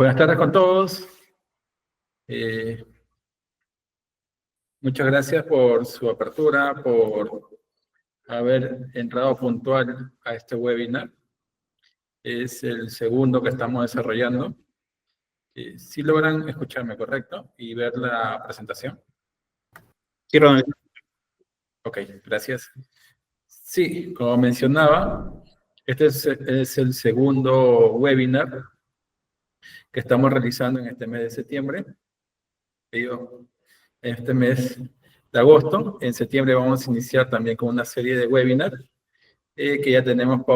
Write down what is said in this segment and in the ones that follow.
Buenas tardes con todos. Muchas gracias por su apertura, por haber entrado puntual a este webinar. Es el segundo que estamos desarrollando. ¿Sí logran escucharme, correcto? ¿Y ver la presentación? Sí, Ronald. Ok, gracias. Sí, como mencionaba, este es el segundo webinar que estamos realizando en este mes de septiembre. Este mes de agosto. En septiembre vamos a iniciar también con una serie de webinars que ya tenemos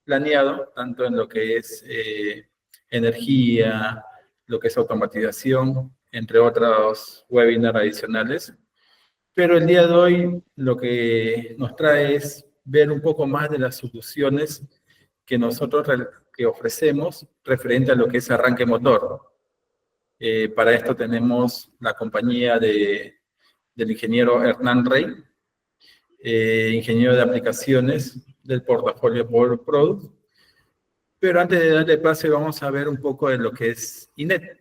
planeado, tanto en lo que es energía, lo que es automatización, entre otros webinars adicionales. Pero el día de hoy lo que nos trae es ver un poco más de las soluciones que nosotros que ofrecemos referente a lo que es arranque motor. Para esto tenemos la compañía del ingeniero Hernán Rey, ingeniero de aplicaciones del portafolio Power Product. Pero antes de darle pase, vamos a ver un poco de lo que es INET.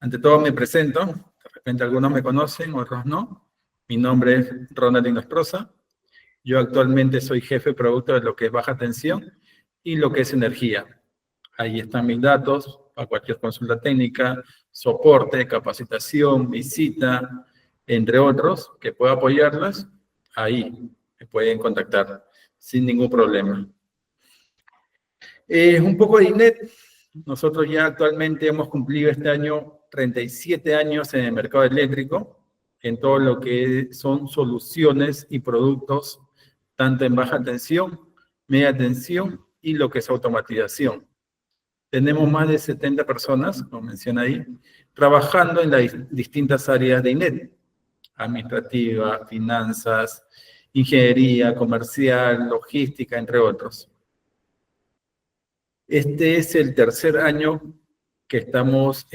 Ante todo me presento, de repente algunos me conocen, otros no. Mi nombre es Ronald Inostroza. Yo actualmente soy jefe de producto de lo que es baja tensión y lo que es energía. Ahí están mis datos para cualquier consulta técnica, soporte, capacitación, visita, entre otros, que pueda apoyarlas. Ahí me pueden contactar sin ningún problema. Un poco de INET. Nosotros ya actualmente hemos cumplido este año 37 años en el mercado eléctrico, en todo lo que son soluciones y productos, tanto en baja tensión, media tensión y lo que es automatización. Tenemos más de 70 personas, como menciona ahí, trabajando en las distintas áreas de INET, administrativa, finanzas, ingeniería, comercial, logística, entre otros. Este es el tercer año que estamos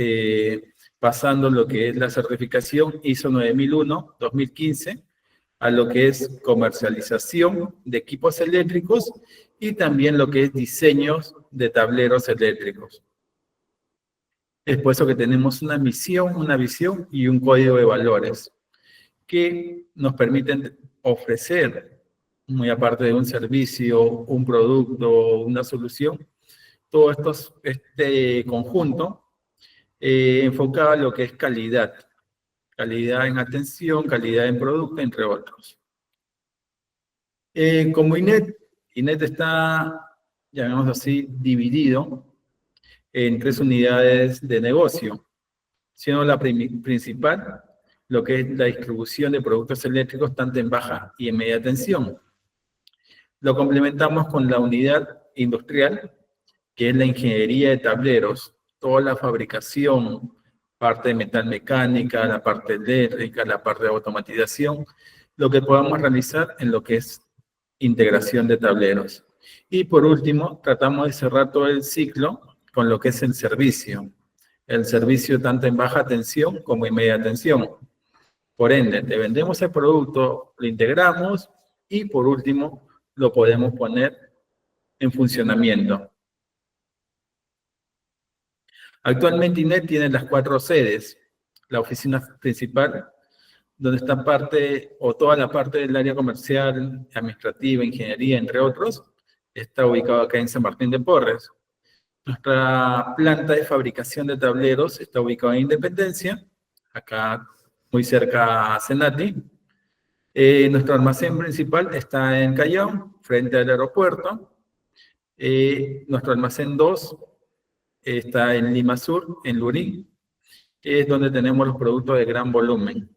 pasando lo que es la certificación ISO 9001-2015 a lo que es comercialización de equipos eléctricos y también lo que es diseños de tableros eléctricos. Es por eso que tenemos una misión, una visión y un código de valores que nos permiten ofrecer, muy aparte de un servicio, un producto, una solución, todo este conjunto enfocado a lo que es calidad. Calidad en atención, calidad en producto, entre otros. Como INET está, llamémoslo así, dividido en 3 unidades de negocio, siendo la principal lo que es la distribución de productos eléctricos tanto en baja y en media tensión. Lo complementamos con la unidad industrial, que es la ingeniería de tableros, toda la fabricación, parte de metal mecánica, la parte eléctrica, la parte de automatización, lo que podamos realizar en lo que es integración de tableros. Y por último, tratamos de cerrar todo el ciclo con lo que es el servicio. El servicio tanto en baja tensión como en media tensión. Por ende, te vendemos el producto, lo integramos y por último lo podemos poner en funcionamiento. Actualmente INET tiene las 4 sedes. La oficina principal, donde está parte o toda la parte del área comercial, administrativa, ingeniería, entre otros, está ubicado acá en San Martín de Porres. Nuestra planta de fabricación de tableros está ubicada en Independencia, acá muy cerca a Senati. Nuestro almacén principal está en Callao, frente al aeropuerto. Nuestro almacén 2 está en Lima Sur, en Lurín, que es donde tenemos los productos de gran volumen.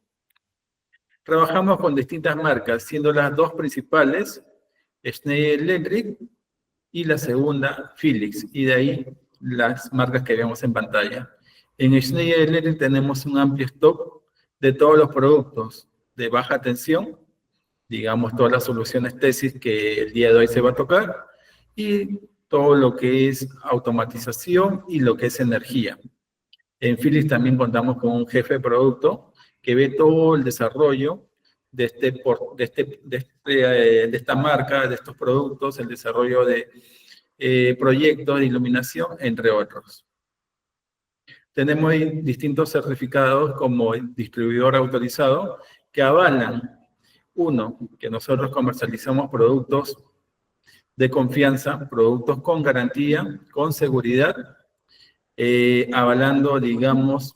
Trabajamos con distintas marcas, siendo las 2 principales, Schneider Electric y la segunda, Philips, y de ahí las marcas que vemos en pantalla. En Schneider Electric tenemos un amplio stock de todos los productos de baja tensión, digamos todas las soluciones tesis que el día de hoy se va a tocar, y todo lo que es automatización y lo que es energía. En Philips también contamos con un jefe de producto que ve todo el desarrollo de esta marca, de estos productos, el desarrollo de proyectos de iluminación, entre otros. Tenemos distintos certificados como distribuidor autorizado que avalan, uno, que nosotros comercializamos productos de confianza, productos con garantía, con seguridad, avalando, digamos,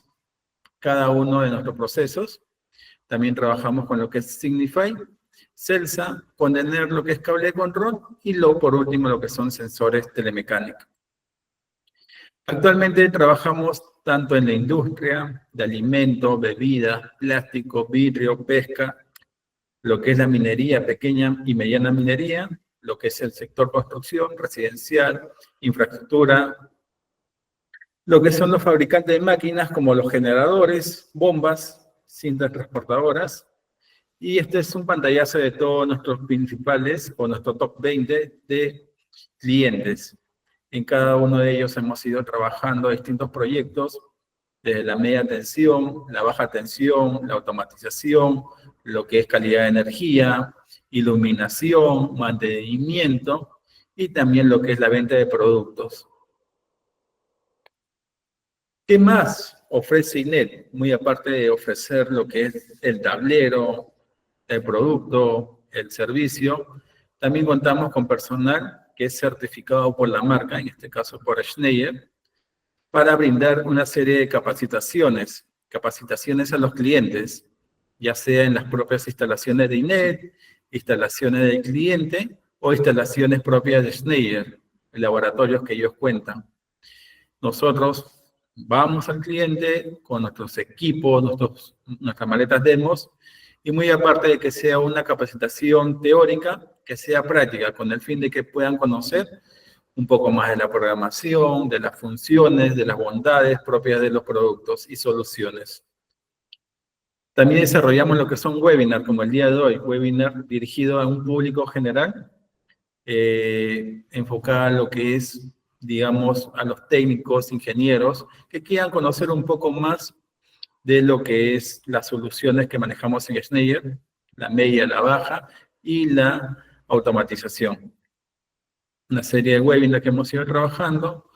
cada uno de nuestros procesos. También trabajamos con lo que es Signify, Celsa, con ENER, lo que es cable de control, y por último, lo que son sensores telemecánicos. Actualmente trabajamos tanto en la industria de alimentos, bebidas, plástico, vidrio, pesca, lo que es la minería, pequeña y mediana minería, lo que es el sector construcción, residencial, infraestructura, lo que son los fabricantes de máquinas como los generadores, bombas, cintas transportadoras, y este es un pantallazo de todos nuestros principales o nuestro top 20 de clientes. En cada uno de ellos hemos ido trabajando distintos proyectos, desde la media tensión, la baja tensión, la automatización, lo que es calidad de energía, iluminación, mantenimiento y también lo que es la venta de productos. ¿Qué más ofrece INET? Muy aparte de ofrecer lo que es el tablero, el producto, el servicio, también contamos con personal que es certificado por la marca, en este caso por Schneider, para brindar una serie de capacitaciones a los clientes, ya sea en las propias instalaciones de INET, instalaciones del cliente o instalaciones propias de Schneider, laboratorios que ellos cuentan. Nosotros vamos al cliente con nuestros equipos, nuestras maletas demos, y muy aparte de que sea una capacitación teórica, que sea práctica, con el fin de que puedan conocer un poco más de la programación, de las funciones, de las bondades propias de los productos y soluciones. También desarrollamos lo que son webinars, como el día de hoy, webinar dirigido a un público general, enfocada a lo que es, digamos, a los técnicos, ingenieros, que quieran conocer un poco más de lo que es las soluciones que manejamos en Schneider, la media, la baja y la automatización. Una serie de webinars que hemos ido trabajando.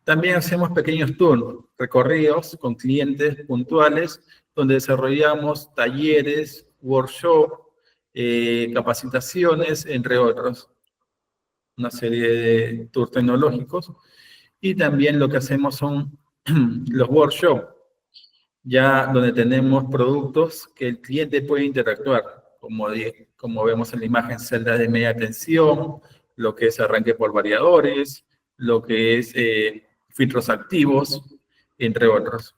También hacemos pequeños tours, recorridos con clientes puntuales, donde desarrollamos talleres, workshops, capacitaciones, entre otros. Una serie de tours tecnológicos. Y también lo que hacemos son los workshops, ya donde tenemos productos que el cliente puede interactuar, como vemos en la imagen, celdas de media tensión, lo que es arranque por variadores, lo que es filtros activos, entre otros.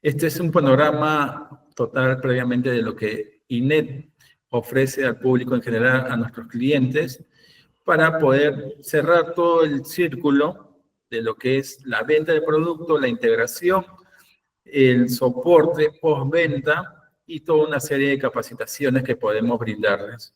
Este es un panorama total previamente de lo que INET ofrece al público en general, a nuestros clientes, para poder cerrar todo el círculo de lo que es la venta de producto, la integración, el soporte postventa y toda una serie de capacitaciones que podemos brindarles.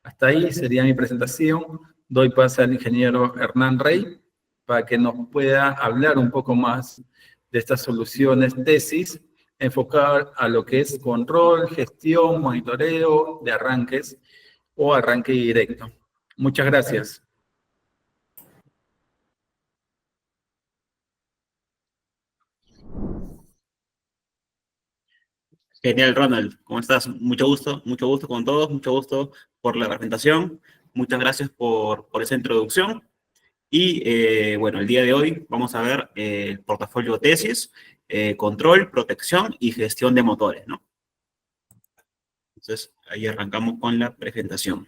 Hasta ahí sería mi presentación. Doy paso al ingeniero Hernán Rey para que nos pueda hablar un poco más de estas soluciones tesis enfocadas a lo que es control, gestión, monitoreo de arranques o arranque directo. Muchas gracias. Genial, Ronald. ¿Cómo estás? Mucho gusto con todos, mucho gusto por la presentación. Muchas gracias por esa introducción. Y bueno, el día de hoy vamos a ver el portafolio tesis, control, protección y gestión de motores, ¿no? Entonces, ahí arrancamos con la presentación.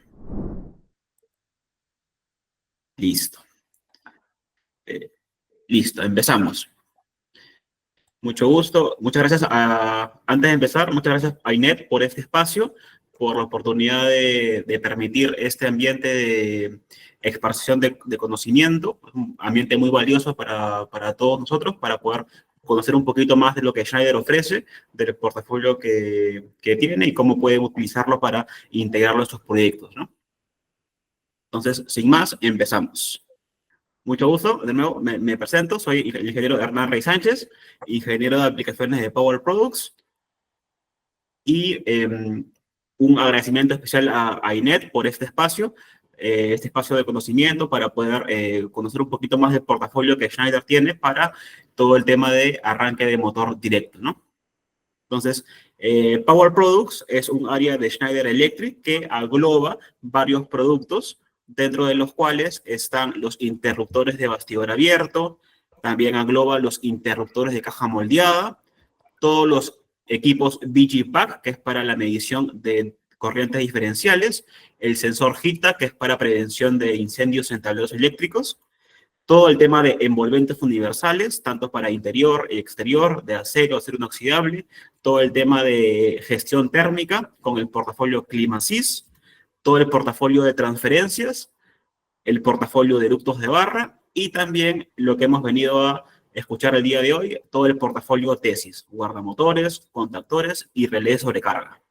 Listo. Listo, empezamos. Mucho gusto. Muchas gracias antes de empezar, muchas gracias a INET por este espacio, por la oportunidad de permitir este ambiente de expansión de conocimiento, un ambiente muy valioso para todos nosotros, para poder conocer un poquito más de lo que Schneider ofrece, del portafolio que tiene y cómo pueden utilizarlo para integrarlo a sus proyectos, ¿no? Entonces, sin más, empezamos. Mucho gusto, de nuevo me presento, soy el ingeniero Hernán Rey Sánchez, ingeniero de aplicaciones de Power Products, y un agradecimiento especial a INET por este espacio. este espacio de conocimiento para poder conocer un poquito más del portafolio que Schneider tiene para todo el tema de arranque de motor directo, ¿no? Entonces, Power Products es un área de Schneider Electric que agloba varios productos, dentro de los cuales están los interruptores de bastidor abierto, también agloba los interruptores de caja moldeada, todos los equipos VG-Pack, que es para la medición de corrientes diferenciales, el sensor HITA, que es para prevención de incendios en tableros eléctricos, todo el tema de envolventes universales, tanto para interior y exterior, de acero, acero inoxidable, todo el tema de gestión térmica con el portafolio ClimaSys, todo el portafolio de transferencias, el portafolio de ductos de barra y también lo que hemos venido a escuchar el día de hoy, todo el portafolio TESIS, guardamotores, contactores y relés de sobrecarga.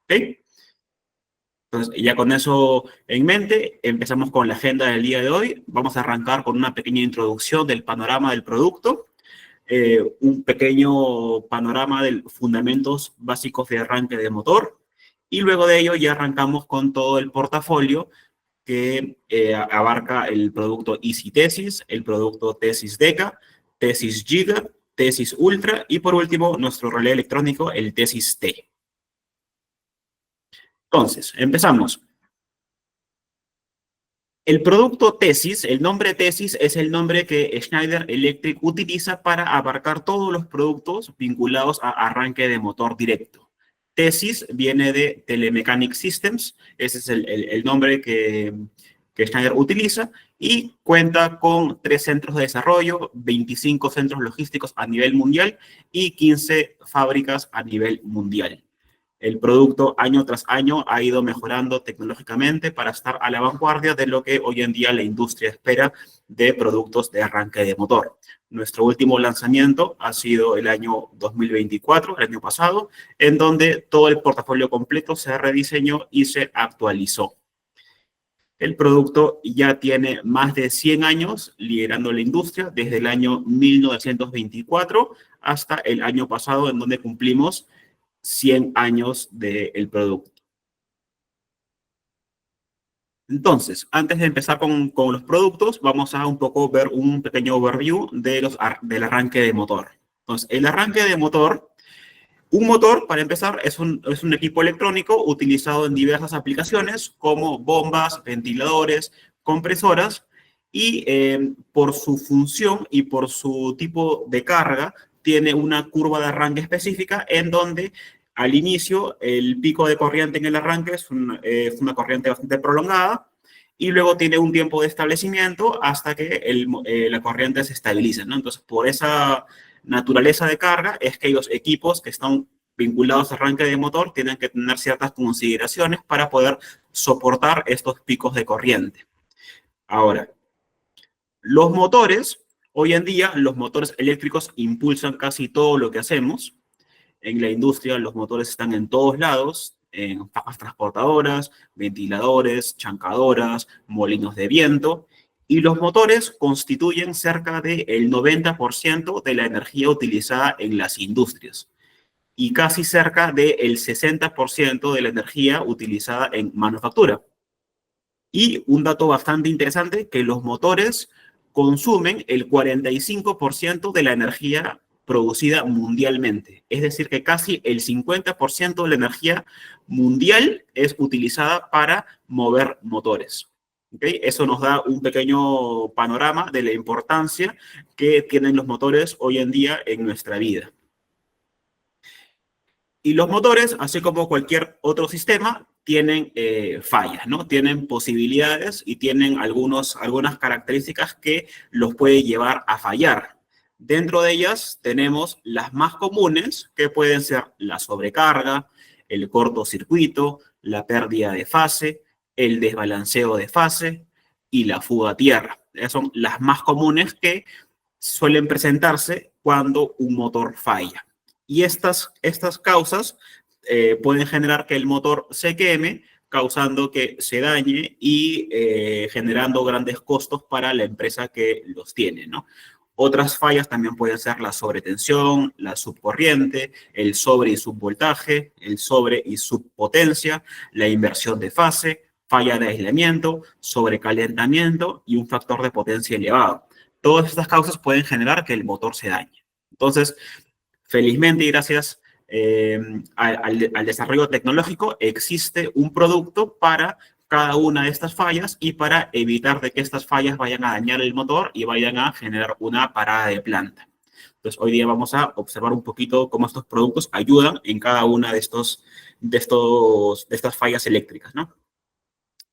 ¿Ok? Entonces, ya con eso en mente, empezamos con la agenda del día de hoy. Vamos a arrancar con una pequeña introducción del panorama del producto, un pequeño panorama de fundamentos básicos de arranque de motor, y luego de ello ya arrancamos con todo el portafolio que abarca el producto Easy Tesis, el producto Tesis Deca, Tesis Giga, Tesis Ultra y por último nuestro relé electrónico, el Tesis T. Entonces, empezamos. El producto Tesis, el nombre Tesis es el nombre que Schneider Electric utiliza para abarcar todos los productos vinculados a arranque de motor directo. Tesis viene de Telemechanic Systems, ese es el nombre que Schneider utiliza, y cuenta con 3 centros de desarrollo, 25 centros logísticos a nivel mundial y 15 fábricas a nivel mundial. El producto año tras año ha ido mejorando tecnológicamente para estar a la vanguardia de lo que hoy en día la industria espera de productos de arranque de motor. Nuestro último lanzamiento ha sido el año 2024, el año pasado, en donde todo el portafolio completo se rediseñó y se actualizó. El producto ya tiene más de 100 años liderando la industria, desde el año 1924 hasta el año pasado, en donde cumplimos 100 años del producto. Entonces, antes de empezar con los productos, vamos a un poco ver un pequeño overview del arranque de motor. Entonces, el arranque de motor, un motor, para empezar, es un equipo electrónico utilizado en diversas aplicaciones como bombas, ventiladores, compresoras, y por su función y por su tipo de carga, tiene una curva de arranque específica en donde al inicio el pico de corriente en el arranque es una corriente bastante prolongada y luego tiene un tiempo de establecimiento hasta que la corriente se estabiliza, ¿no? Entonces, por esa naturaleza de carga es que los equipos que están vinculados a arranque de motor tienen que tener ciertas consideraciones para poder soportar estos picos de corriente. Ahora, los motores, hoy en día, los motores eléctricos impulsan casi todo lo que hacemos. En la industria, los motores están en todos lados, en fajas transportadoras, ventiladores, chancadoras, molinos de viento, y los motores constituyen cerca del 90% de la energía utilizada en las industrias y casi cerca del 60% de la energía utilizada en manufactura. Y un dato bastante interesante, que los motores consumen el 45% de la energía producida mundialmente. Es decir, que casi el 50% de la energía mundial es utilizada para mover motores. ¿Okay? Eso nos da un pequeño panorama de la importancia que tienen los motores hoy en día en nuestra vida. Y los motores, así como cualquier otro sistema, tienen fallas, ¿no? Tienen posibilidades y tienen algunas características que los puede llevar a fallar. Dentro de ellas tenemos las más comunes, que pueden ser la sobrecarga, el cortocircuito, la pérdida de fase, el desbalanceo de fase y la fuga a tierra. Esas son las más comunes que suelen presentarse cuando un motor falla. Y estas causas pueden generar que el motor se queme, causando que se dañe y generando grandes costos para la empresa que los tiene, ¿no? Otras fallas también pueden ser la sobretensión, la subcorriente, el sobre y subvoltaje, el sobre y subpotencia, la inversión de fase, falla de aislamiento, sobrecalentamiento y un factor de potencia elevado. Todas estas causas pueden generar que el motor se dañe. Entonces, felizmente y gracias al desarrollo tecnológico, existe un producto para cada una de estas fallas y para evitar de que estas fallas vayan a dañar el motor y vayan a generar una parada de planta. Entonces, hoy día vamos a observar un poquito cómo estos productos ayudan en cada una de estas fallas eléctricas, ¿no?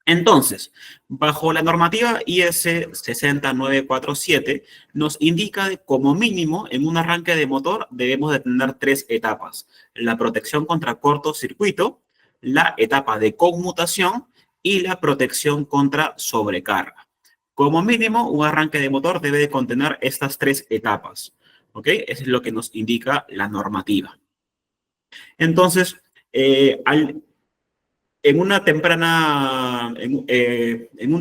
Entonces, bajo la normativa IS 60947, nos indica que como mínimo en un arranque de motor debemos de tener 3 etapas. La protección contra cortocircuito, la etapa de conmutación y la protección contra sobrecarga. Como mínimo, un arranque de motor debe de contener estas 3 etapas. ¿Ok? Eso es lo que nos indica la normativa. Entonces, en un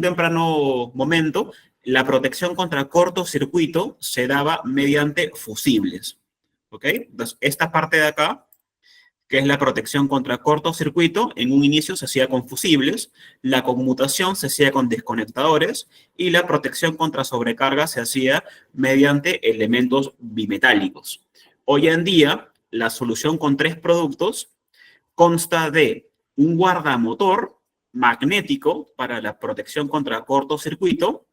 temprano momento, la protección contra cortocircuito se daba mediante fusibles. ¿Ok? Entonces, esta parte de acá, que es la protección contra cortocircuito, en un inicio se hacía con fusibles, la conmutación se hacía con desconectadores y la protección contra sobrecarga se hacía mediante elementos bimetálicos. Hoy en día, la solución con 3 productos consta de un guardamotor magnético para la protección contra cortocircuito,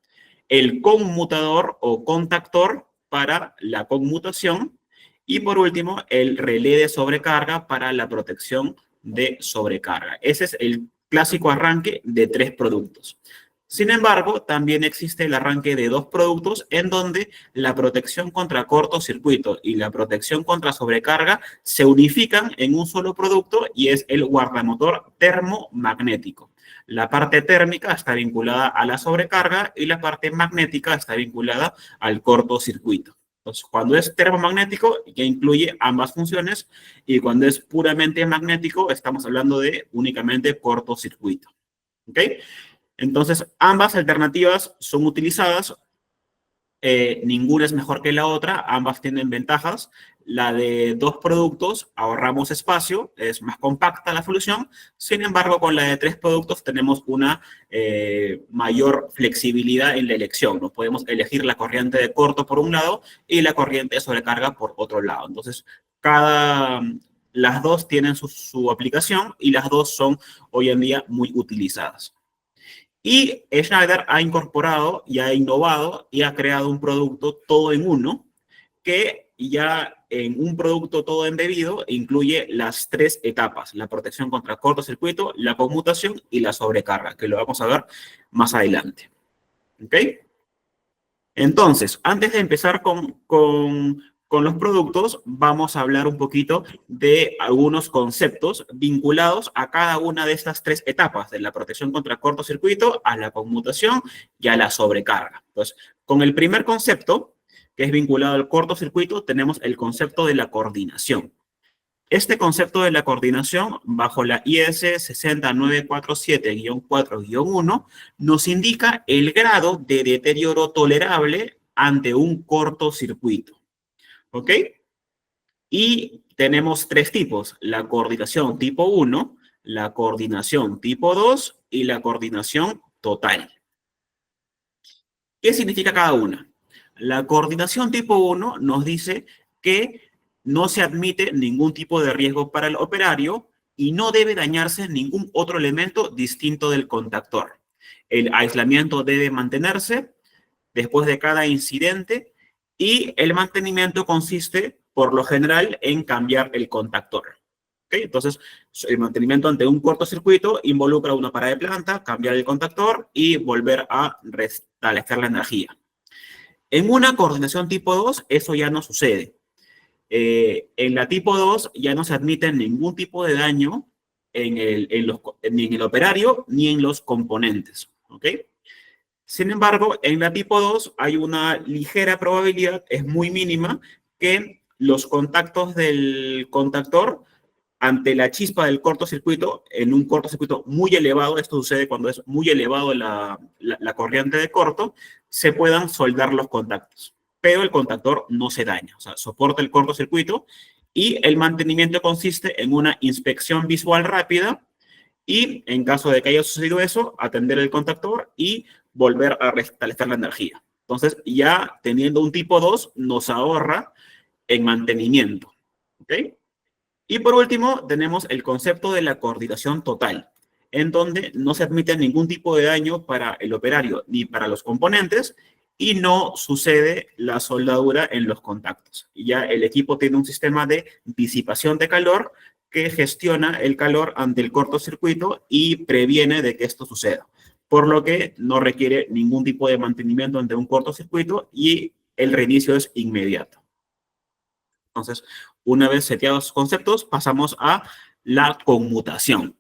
el conmutador o contactor para la conmutación y por último el relé de sobrecarga para la protección de sobrecarga. Ese es el clásico arranque de 3 productos. Sin embargo, también existe el arranque de 2 productos en donde la protección contra cortocircuito y la protección contra sobrecarga se unifican en un solo producto y es el guardamotor termomagnético. La parte térmica está vinculada a la sobrecarga y la parte magnética está vinculada al cortocircuito. Entonces, cuando es termomagnético, ya incluye ambas funciones y cuando es puramente magnético, estamos hablando de únicamente cortocircuito. ¿Ok? Entonces, ambas alternativas son utilizadas, ninguna es mejor que la otra, ambas tienen ventajas. La de 2 productos ahorramos espacio, es más compacta la solución, sin embargo, con la de 3 productos tenemos una mayor flexibilidad en la elección. Nos podemos elegir la corriente de corto por un lado y la corriente de sobrecarga por otro lado. Entonces, las dos tienen su aplicación y las dos son hoy en día muy utilizadas. Y Schneider ha incorporado y ha innovado y ha creado un producto todo en uno que ya en un producto todo embebido incluye las 3 etapas, la protección contra cortocircuito, la conmutación y la sobrecarga, que lo vamos a ver más adelante. ¿Ok? Entonces, antes de empezar con los productos, vamos a hablar un poquito de algunos conceptos vinculados a cada una de estas 3 etapas, de la protección contra cortocircuito, a la conmutación y a la sobrecarga. Entonces, con el primer concepto, que es vinculado al cortocircuito, tenemos el concepto de la coordinación. Este concepto de la coordinación, bajo la IS 60947-4-1, nos indica el grado de deterioro tolerable ante un cortocircuito. ¿Ok? Y tenemos 3 tipos, la coordinación tipo 1, la coordinación tipo 2 y la coordinación total. ¿Qué significa cada una? La coordinación tipo 1 nos dice que no se admite ningún tipo de riesgo para el operario y no debe dañarse ningún otro elemento distinto del contactor. El aislamiento debe mantenerse después de cada incidente y el mantenimiento consiste, por lo general, en cambiar el contactor. ¿Okay? Entonces, el mantenimiento ante un cortocircuito involucra una parada de planta, cambiar el contactor y volver a restablecer la energía. En una coordinación tipo 2, eso ya no sucede. En la tipo 2 ya no se admite ningún tipo de daño ni en el operario ni en los componentes. ¿Ok? Sin embargo, en la tipo 2 hay una ligera probabilidad, es muy mínima, que los contactos del contactor ante la chispa del cortocircuito, en un cortocircuito muy elevado, esto sucede cuando es muy elevado la corriente de corto, se puedan soldar los contactos. Pero el contactor no se daña, o sea, soporta el cortocircuito y el mantenimiento consiste en una inspección visual rápida y en caso de que haya sucedido eso, atender el contactor y volver a restablecer la energía. Entonces, ya teniendo un tipo 2, nos ahorra en mantenimiento. ¿Ok? Y por último, tenemos el concepto de la coordinación total, en donde no se admite ningún tipo de daño para el operario ni para los componentes y no sucede la soldadura en los contactos. Y ya el equipo tiene un sistema de disipación de calor que gestiona el calor ante el cortocircuito y previene de que esto suceda, por lo que no requiere ningún tipo de mantenimiento ante un cortocircuito y el reinicio es inmediato. Entonces, una vez seteados los conceptos, pasamos a la conmutación.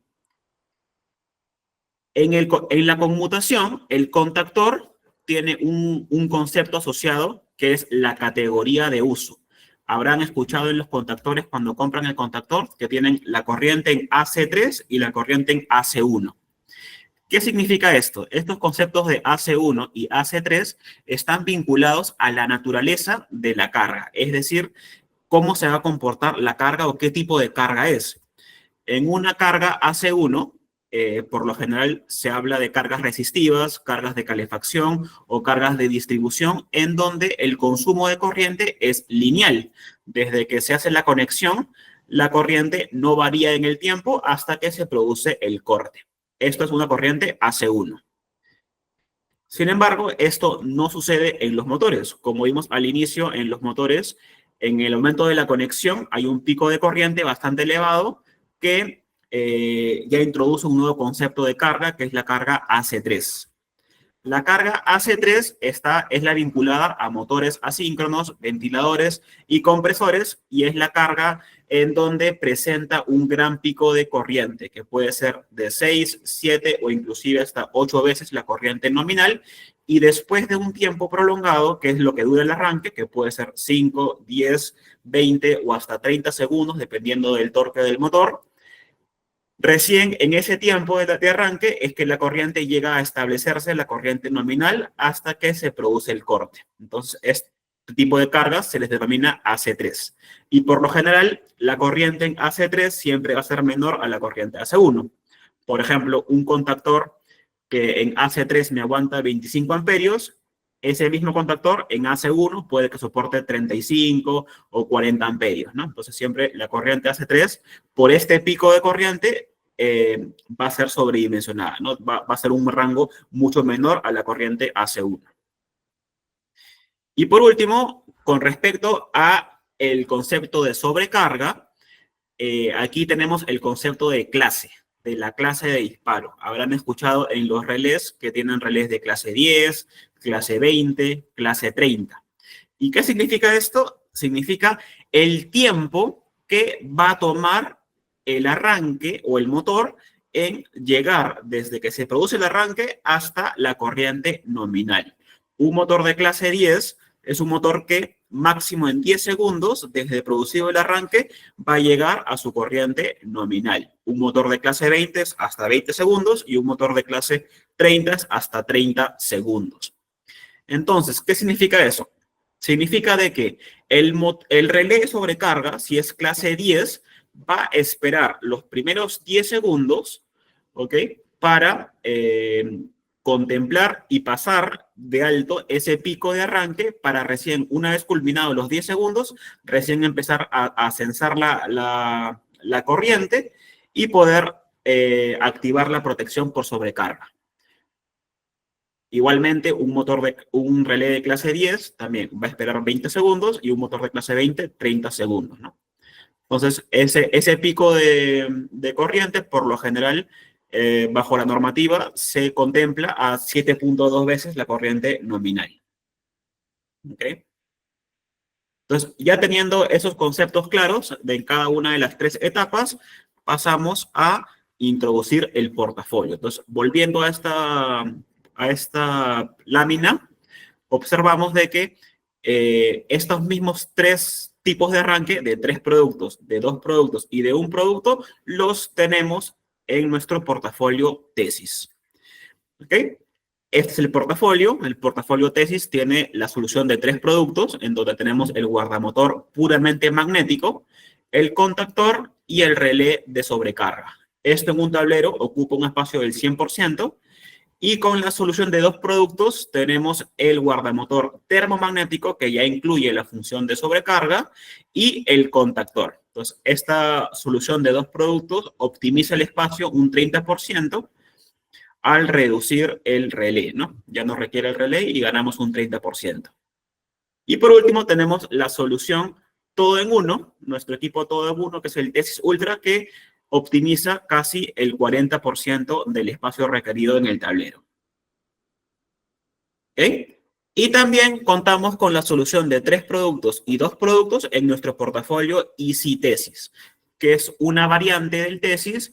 En la conmutación, el contactor tiene un concepto asociado que es la categoría de uso. Habrán escuchado en los contactores cuando compran el contactor que tienen la corriente en AC3 y la corriente en AC1. ¿Qué significa esto? Estos conceptos de AC1 y AC3 están vinculados a la naturaleza de la carga, es decir, cómo se va a comportar la carga o qué tipo de carga es. En una carga AC1, por lo general se habla de cargas resistivas, cargas de calefacción o cargas de distribución, en donde el consumo de corriente es lineal. Desde que se hace la conexión, la corriente no varía en el tiempo hasta que se produce el corte. Esto es una corriente AC1. Sin embargo, esto no sucede en los motores. Como vimos al inicio, en los motores, en el aumento de la conexión hay un pico de corriente bastante elevado que ya introduce un nuevo concepto de carga, que es la carga AC3. La carga AC3 es la vinculada a motores asíncronos, ventiladores y compresores, y es la carga en donde presenta un gran pico de corriente, que puede ser de 6, 7 o inclusive hasta 8 veces la corriente nominal, y después de un tiempo prolongado, que es lo que dura el arranque, que puede ser 5, 10, 20 o hasta 30 segundos, dependiendo del torque del motor, recién en ese tiempo de arranque es que la corriente llega a establecerse, la corriente nominal, hasta que se produce el corte. Entonces, este tipo de cargas se les denomina AC3. Y por lo general, la corriente en AC3 siempre va a ser menor a la corriente AC1. Por ejemplo, un contactor que en AC3 me aguanta 25 amperios, ese mismo contactor en AC1 puede que soporte 35 o 40 amperios, ¿no? Entonces siempre la corriente AC3, por este pico de corriente, va a ser sobredimensionada, ¿no? Va a ser un rango mucho menor a la corriente AC1. Y por último, con respecto a el concepto de sobrecarga, aquí tenemos el concepto de clase, de la clase de disparo. Habrán escuchado en los relés que tienen relés de clase 10, clase 20, clase 30. ¿Y qué significa esto? Significa el tiempo que va a tomar el arranque o el motor en llegar desde que se produce el arranque hasta la corriente nominal. Un motor de clase 10 es un motor que máximo en 10 segundos, desde producido el arranque, va a llegar a su corriente nominal. Un motor de clase 20 es hasta 20 segundos y un motor de clase 30 es hasta 30 segundos. Entonces, ¿qué significa eso? Significa de que el relé de sobrecarga, si es clase 10, va a esperar los primeros 10 segundos, ¿ok? Para contemplar y pasar de alto ese pico de arranque para recién, una vez culminados los 10 segundos, recién empezar a censar la corriente y poder activar la protección por sobrecarga. Igualmente, un relé de clase 10 también va a esperar 20 segundos y un motor de clase 20, 30 segundos, ¿no? Entonces, ese pico de corriente, por lo general, bajo la normativa, se contempla a 7.2 veces la corriente nominal. ¿Ok? Entonces, ya teniendo esos conceptos claros de cada una de las 3 etapas, pasamos a introducir el portafolio. Entonces, volviendo a esta lámina, observamos de que estos mismos 3 tipos de arranque de 3 productos, de 2 productos y de un producto, los tenemos en nuestro portafolio tesis. ¿Ok? Este es el portafolio tesis tiene la solución de 3 productos, en donde tenemos el guardamotor puramente magnético, el contactor y el relé de sobrecarga. Esto en un tablero ocupa un espacio del 100%. Y con la solución de dos productos tenemos el guardamotor termomagnético, que ya incluye la función de sobrecarga, y el contactor. Entonces, esta solución de dos productos optimiza el espacio un 30% al reducir el relé, ¿no? Ya no requiere el relé y ganamos un 30%. Y por último tenemos la solución todo en uno, nuestro equipo todo en uno, que es el Tesis Ultra, que optimiza casi el 40% del espacio requerido en el tablero. ¿Ok? Y también contamos con la solución de 3 productos y 2 productos en nuestro portafolio Easy Tesis, que es una variante del Tesis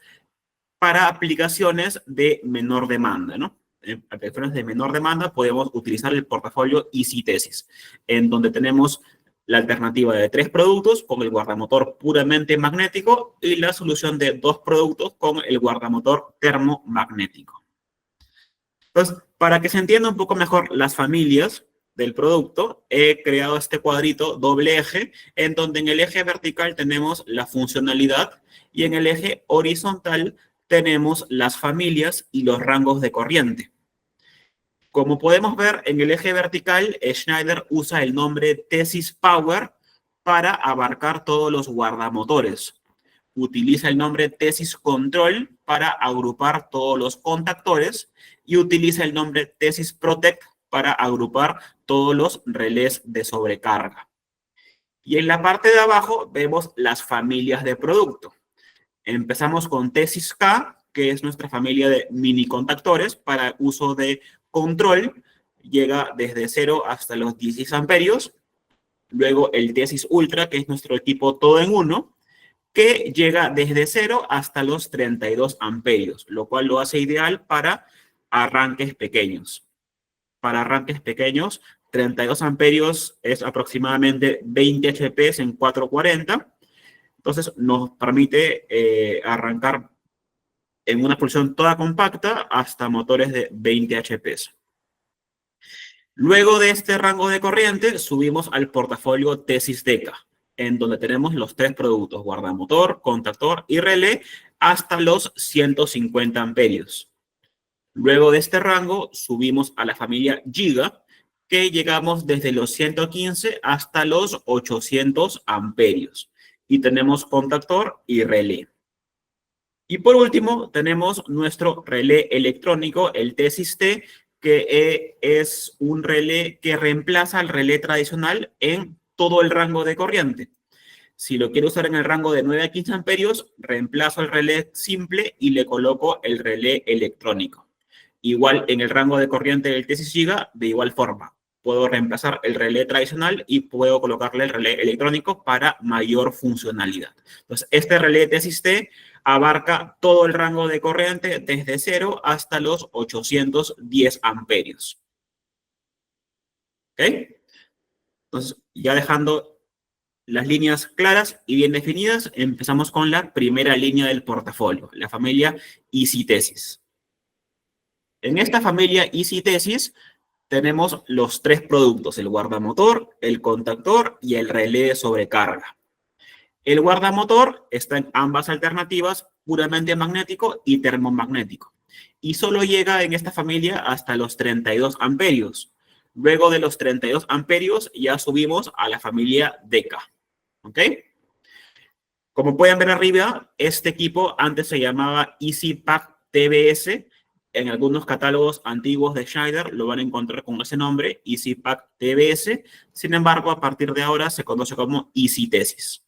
para aplicaciones de menor demanda, ¿no? En aplicaciones de menor demanda podemos utilizar el portafolio Easy Tesis, en donde tenemos la alternativa de 3 productos con el guardamotor puramente magnético y la solución de 2 productos con el guardamotor termomagnético. Entonces, para que se entienda un poco mejor las familias del producto, he creado este cuadrito doble eje, en donde en el eje vertical tenemos la funcionalidad y en el eje horizontal tenemos las familias y los rangos de corriente. Como podemos ver, en el eje vertical, Schneider usa el nombre Tesis Power para abarcar todos los guardamotores. Utiliza el nombre Tesis Control para agrupar todos los contactores y utiliza el nombre Tesis Protect para agrupar todos los relés de sobrecarga. Y en la parte de abajo vemos las familias de producto. Empezamos con Tesis K, que es nuestra familia de mini contactores para uso de control. Llega desde 0 hasta los 16 amperios. Luego el Tesis Ultra, que es nuestro equipo todo en uno, que llega desde 0 hasta los 32 amperios, lo cual lo hace ideal para arranques pequeños. Para arranques pequeños, 32 amperios es aproximadamente 20 HP en 440. Entonces, nos permite arrancar en una pulsión toda compacta hasta motores de 20 HP. Luego de este rango de corriente, subimos al portafolio Tesis Deca, en donde tenemos los 3 productos, guardamotor, contactor y relé, hasta los 150 amperios. Luego de este rango, subimos a la familia Giga, que llegamos desde los 115 hasta los 800 amperios. Y tenemos contactor y relé. Y por último, tenemos nuestro relé electrónico, el Tesis T, que es un relé que reemplaza al relé tradicional en todo el rango de corriente. Si lo quiero usar en el rango de 9 a 15 amperios, reemplazo el relé simple y le coloco el relé electrónico. Igual en el rango de corriente del Tesis Giga, de igual forma. Puedo reemplazar el relé tradicional y puedo colocarle el relé electrónico para mayor funcionalidad. Entonces, este relé Tesis T abarca todo el rango de corriente desde 0 hasta los 810 amperios. ¿Ok? Entonces, ya dejando las líneas claras y bien definidas, empezamos con la primera línea del portafolio, la familia Easy Tesis. En esta familia Easy Tesis tenemos los 3 productos, el guardamotor, el contactor y el relé de sobrecarga. El guardamotor está en ambas alternativas, puramente magnético y termomagnético. Y solo llega en esta familia hasta los 32 amperios. Luego de los 32 amperios ya subimos a la familia Deca. ¿Ok? Como pueden ver arriba, este equipo antes se llamaba EasyPack TBS. En algunos catálogos antiguos de Schneider lo van a encontrar con ese nombre, EasyPack TBS. Sin embargo, a partir de ahora se conoce como Easy Tesis.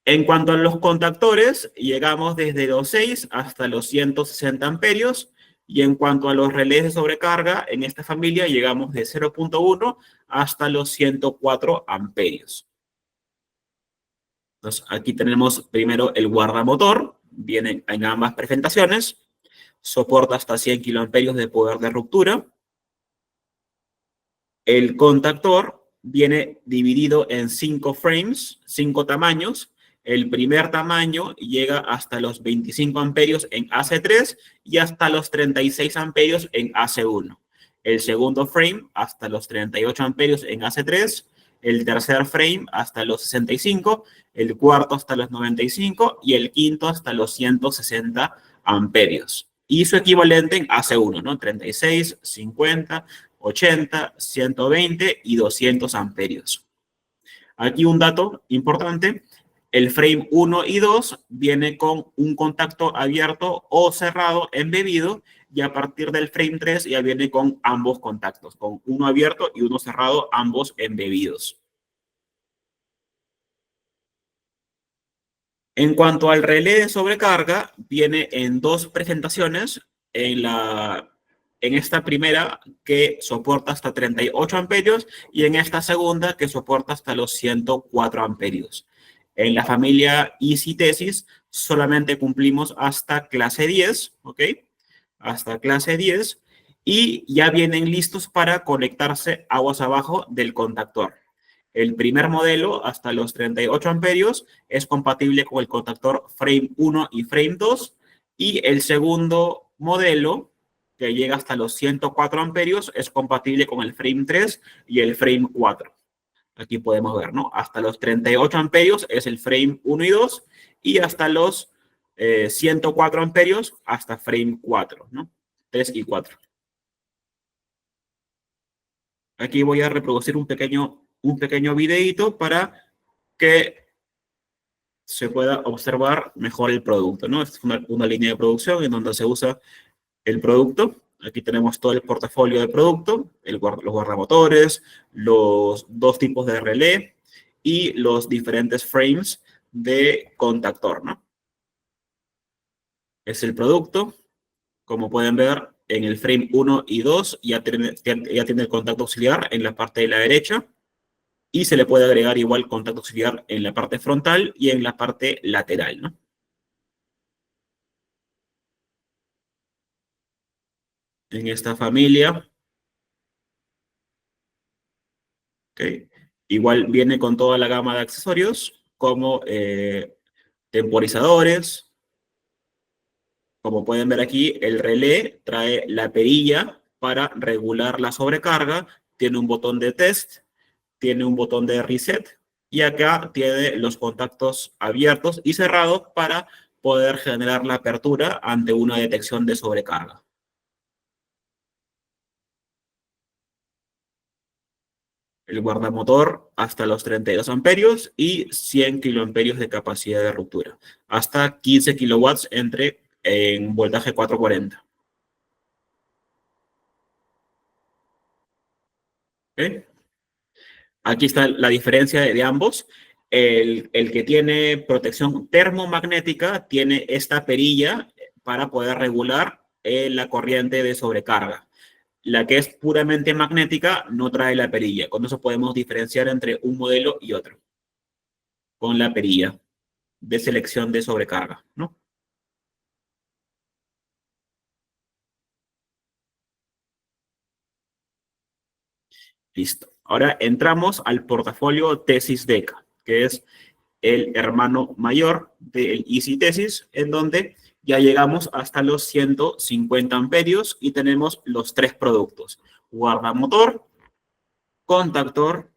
En cuanto a los contactores, llegamos desde los 6 hasta los 160 amperios. Y en cuanto a los relés de sobrecarga, en esta familia llegamos de 0.1 hasta los 104 amperios. Entonces, aquí tenemos primero el guardamotor. Viene en ambas presentaciones. Soporta hasta 100 kiloamperios de poder de ruptura. El contactor viene dividido en 5 frames, 5 tamaños. El primer tamaño llega hasta los 25 amperios en AC3 y hasta los 36 amperios en AC1. El segundo frame hasta los 38 amperios en AC3 el tercer frame hasta los 65, el cuarto hasta los 95 y el quinto hasta los 160 amperios. Y su equivalente en AC1, ¿no? 36, 50, 80, 120 y 200 amperios. Aquí un dato importante, el frame 1 y 2 viene con un contacto abierto o cerrado embebido, y a partir del frame 3 ya viene con ambos contactos, con uno abierto y uno cerrado, ambos embebidos. En cuanto al relé de sobrecarga, viene en dos presentaciones. En esta primera, que soporta hasta 38 amperios, y en esta segunda, que soporta hasta los 104 amperios. En la familia Easy Tesis, solamente cumplimos hasta clase 10, ¿ok? Hasta clase 10, y ya vienen listos para conectarse aguas abajo del contactor. El primer modelo, hasta los 38 amperios, es compatible con el contactor frame 1 y frame 2. Y el segundo modelo, que llega hasta los 104 amperios, es compatible con el frame 3 y el frame 4. Aquí podemos ver, ¿no? Hasta los 38 amperios es el frame 1 y 2, y hasta los 104 amperios hasta frame 4, ¿no? 3 y 4. Aquí voy a reproducir un pequeño videito para que se pueda observar mejor el producto, ¿no? Esta es una línea de producción en donde se usa el producto. Aquí tenemos todo el portafolio de producto, los guardamotores, los dos tipos de relé y los diferentes frames de contactor, ¿no? Es el producto. Como pueden ver, en el frame 1 y 2 ya tiene el contacto auxiliar en la parte de la derecha. Y se le puede agregar igual contacto auxiliar en la parte frontal y en la parte lateral, ¿no? En esta familia, ¿ok? Igual viene con toda la gama de accesorios, como temporizadores. Como pueden ver aquí, el relé trae la perilla para regular la sobrecarga, tiene un botón de test, tiene un botón de reset, y acá tiene los contactos abiertos y cerrados para poder generar la apertura ante una detección de sobrecarga. El guardamotor hasta los 32 amperios y 100 kiloamperios de capacidad de ruptura. Hasta 15 kilowatts en voltaje 440. ¿Okay? Aquí está la diferencia de ambos. El que tiene protección termomagnética tiene esta perilla para poder regular la corriente de sobrecarga. La que es puramente magnética no trae la perilla. Con eso podemos diferenciar entre un modelo y otro. Con la perilla de selección de sobrecarga, ¿no? Listo. Ahora entramos al portafolio Tesis DECA, que es el hermano mayor del Easy Tesis, en donde ya llegamos hasta los 150 amperios y tenemos los tres productos: guardamotor, contactor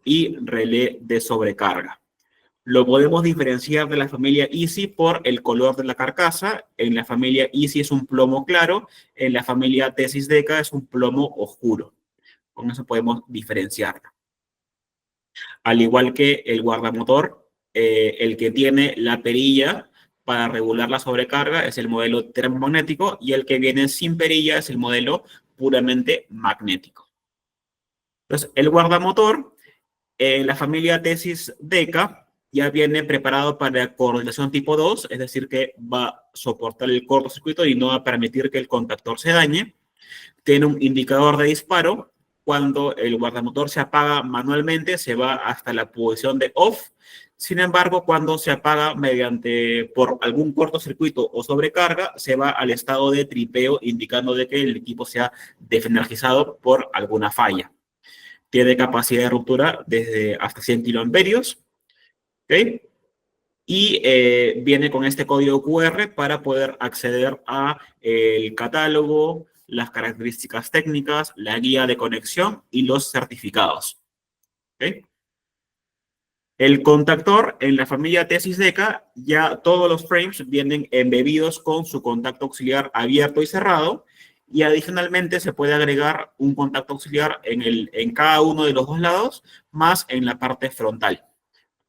y relé de sobrecarga. Lo podemos diferenciar de la familia Easy por el color de la carcasa. En la familia Easy es un plomo claro, en la familia Tesis DECA es un plomo oscuro. Con eso podemos diferenciarlo. Al igual que el guardamotor, el que tiene la perilla para regular la sobrecarga es el modelo termomagnético, y el que viene sin perilla es el modelo puramente magnético. Entonces, el guardamotor, la familia Tesis DECA, ya viene preparado para coordinación tipo 2, es decir, que va a soportar el cortocircuito y no va a permitir que el contactor se dañe. Tiene un indicador de disparo. Cuando el guardamotor se apaga manualmente, se va hasta la posición de off. Sin embargo, cuando se apaga por algún cortocircuito o sobrecarga, se va al estado de tripeo, indicando de que el equipo se ha desenergizado por alguna falla. Tiene capacidad de ruptura desde hasta 100 kiloamperios. ¿Okay? Y viene con este código QR para poder acceder a el catálogo, las características técnicas, la guía de conexión y los certificados. ¿Okay? El contactor en la familia Tesis Deca, ya todos los frames vienen embebidos con su contacto auxiliar abierto y cerrado, y adicionalmente se puede agregar un contacto auxiliar en cada uno de los dos lados, más en la parte frontal.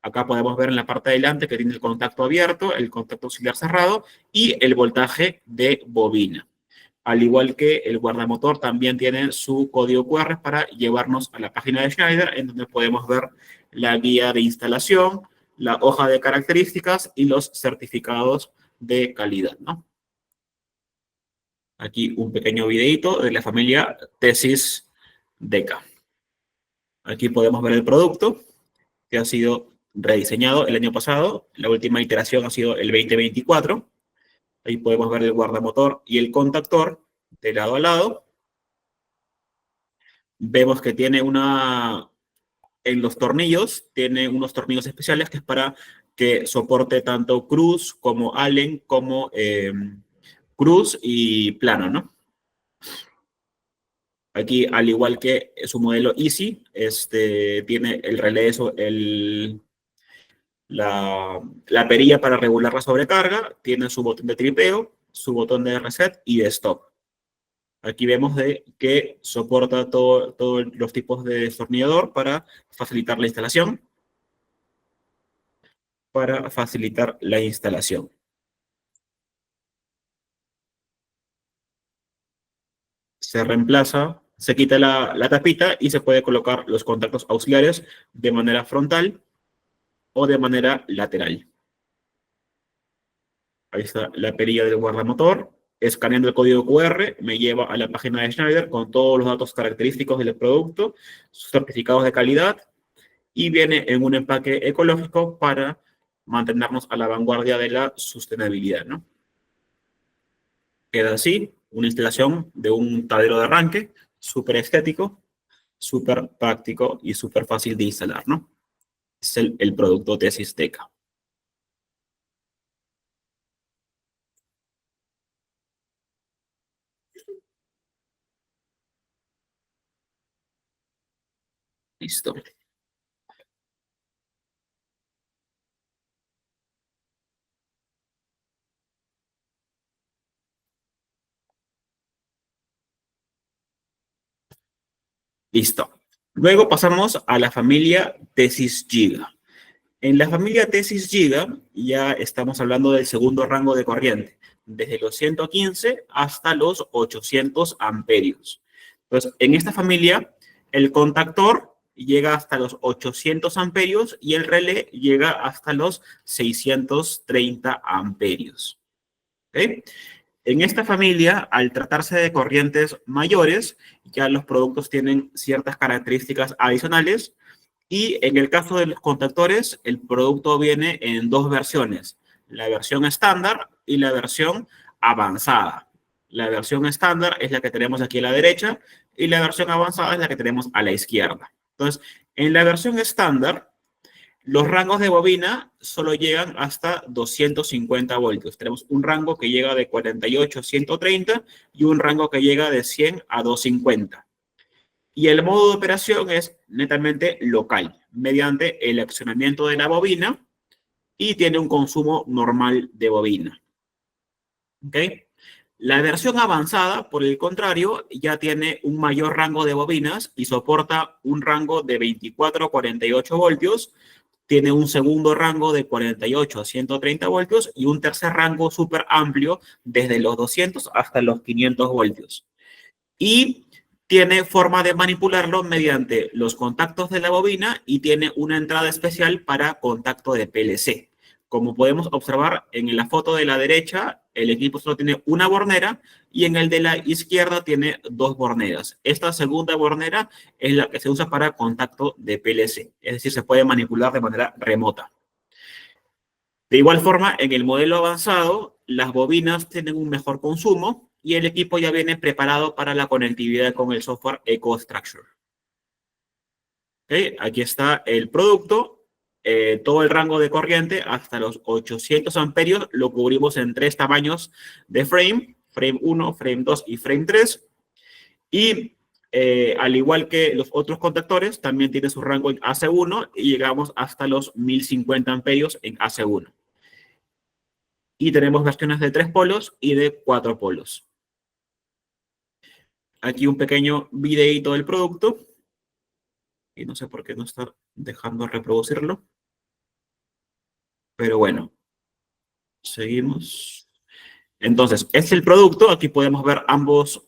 Acá podemos ver en la parte de adelante que tiene el contacto abierto, el contacto auxiliar cerrado y el voltaje de bobina. Al igual que el guardamotor también tiene su código QR para llevarnos a la página de Schneider, en donde podemos ver la guía de instalación, la hoja de características y los certificados de calidad, ¿no? Aquí un pequeño videito de la familia Tesis Deca. Aquí podemos ver el producto que ha sido rediseñado el año pasado. La última iteración ha sido el 2024. Ahí podemos ver el guardamotor y el contactor de lado a lado. Vemos que tiene en los tornillos, tiene unos tornillos especiales que es para que soporte tanto cruz como Allen, como cruz y plano, ¿no? Aquí, al igual que su modelo Easy, tiene el relé, la perilla para regular la sobrecarga, tiene su botón de tripeo, su botón de reset y de stop. Aquí vemos que soporta todos los tipos de destornillador para facilitar la instalación. Se reemplaza, se quita la tapita y se puede colocar los contactos auxiliares de manera frontal o de manera lateral. Ahí está la perilla del guardamotor. Escaneando el código QR me lleva a la página de Schneider con todos los datos característicos del producto, sus certificados de calidad, y viene en un empaque ecológico para mantenernos a la vanguardia de la sostenibilidad, ¿no? Queda así, una instalación de un tablero de arranque, súper estético, súper práctico y súper fácil de instalar, ¿no? Es el producto Tesis Deca. Listo. Listo. Luego pasamos a la familia Tesis Giga. En la familia Tesis Giga ya estamos hablando del segundo rango de corriente, desde los 115 hasta los 800 amperios. Entonces, en esta familia, el contactor llega hasta los 800 amperios y el relé llega hasta los 630 amperios. ¿Okay? En esta familia, al tratarse de corrientes mayores, ya los productos tienen ciertas características adicionales. Y en el caso de los contactores, el producto viene en dos versiones, la versión estándar y la versión avanzada. La versión estándar es la que tenemos aquí a la derecha y la versión avanzada es la que tenemos a la izquierda. Entonces, en la versión estándar, los rangos de bobina solo llegan hasta 250 voltios. Tenemos un rango que llega de 48 a 130 y un rango que llega de 100 a 250. Y el modo de operación es netamente local, mediante el accionamiento de la bobina y tiene un consumo normal de bobina. ¿Ok? La versión avanzada, por el contrario, ya tiene un mayor rango de bobinas y soporta un rango de 24 a 48 voltios, tiene un segundo rango de 48 a 130 voltios y un tercer rango súper amplio desde los 200 hasta los 500 voltios. Y tiene forma de manipularlo mediante los contactos de la bobina y tiene una entrada especial para contacto de PLC. Como podemos observar en la foto de la derecha, el equipo solo tiene una bornera y en el de la izquierda tiene dos borneras. Esta segunda bornera es la que se usa para contacto de PLC, es decir, se puede manipular de manera remota. De igual forma, en el modelo avanzado, las bobinas tienen un mejor consumo y el equipo ya viene preparado para la conectividad con el software EcoStruxure. ¿Okay? Aquí está el producto. Todo el rango de corriente hasta los 800 amperios lo cubrimos en 3 tamaños de frame. Frame 1, frame 2 y frame 3. Y al igual que los otros contactores, también tiene su rango en AC1 y llegamos hasta los 1050 amperios en AC1. Y tenemos versiones de 3 polos y de 4 polos. Aquí un pequeño videito del producto. Y no sé por qué no está dejando reproducirlo. Pero bueno, seguimos. Entonces, este es el producto. Aquí podemos ver ambas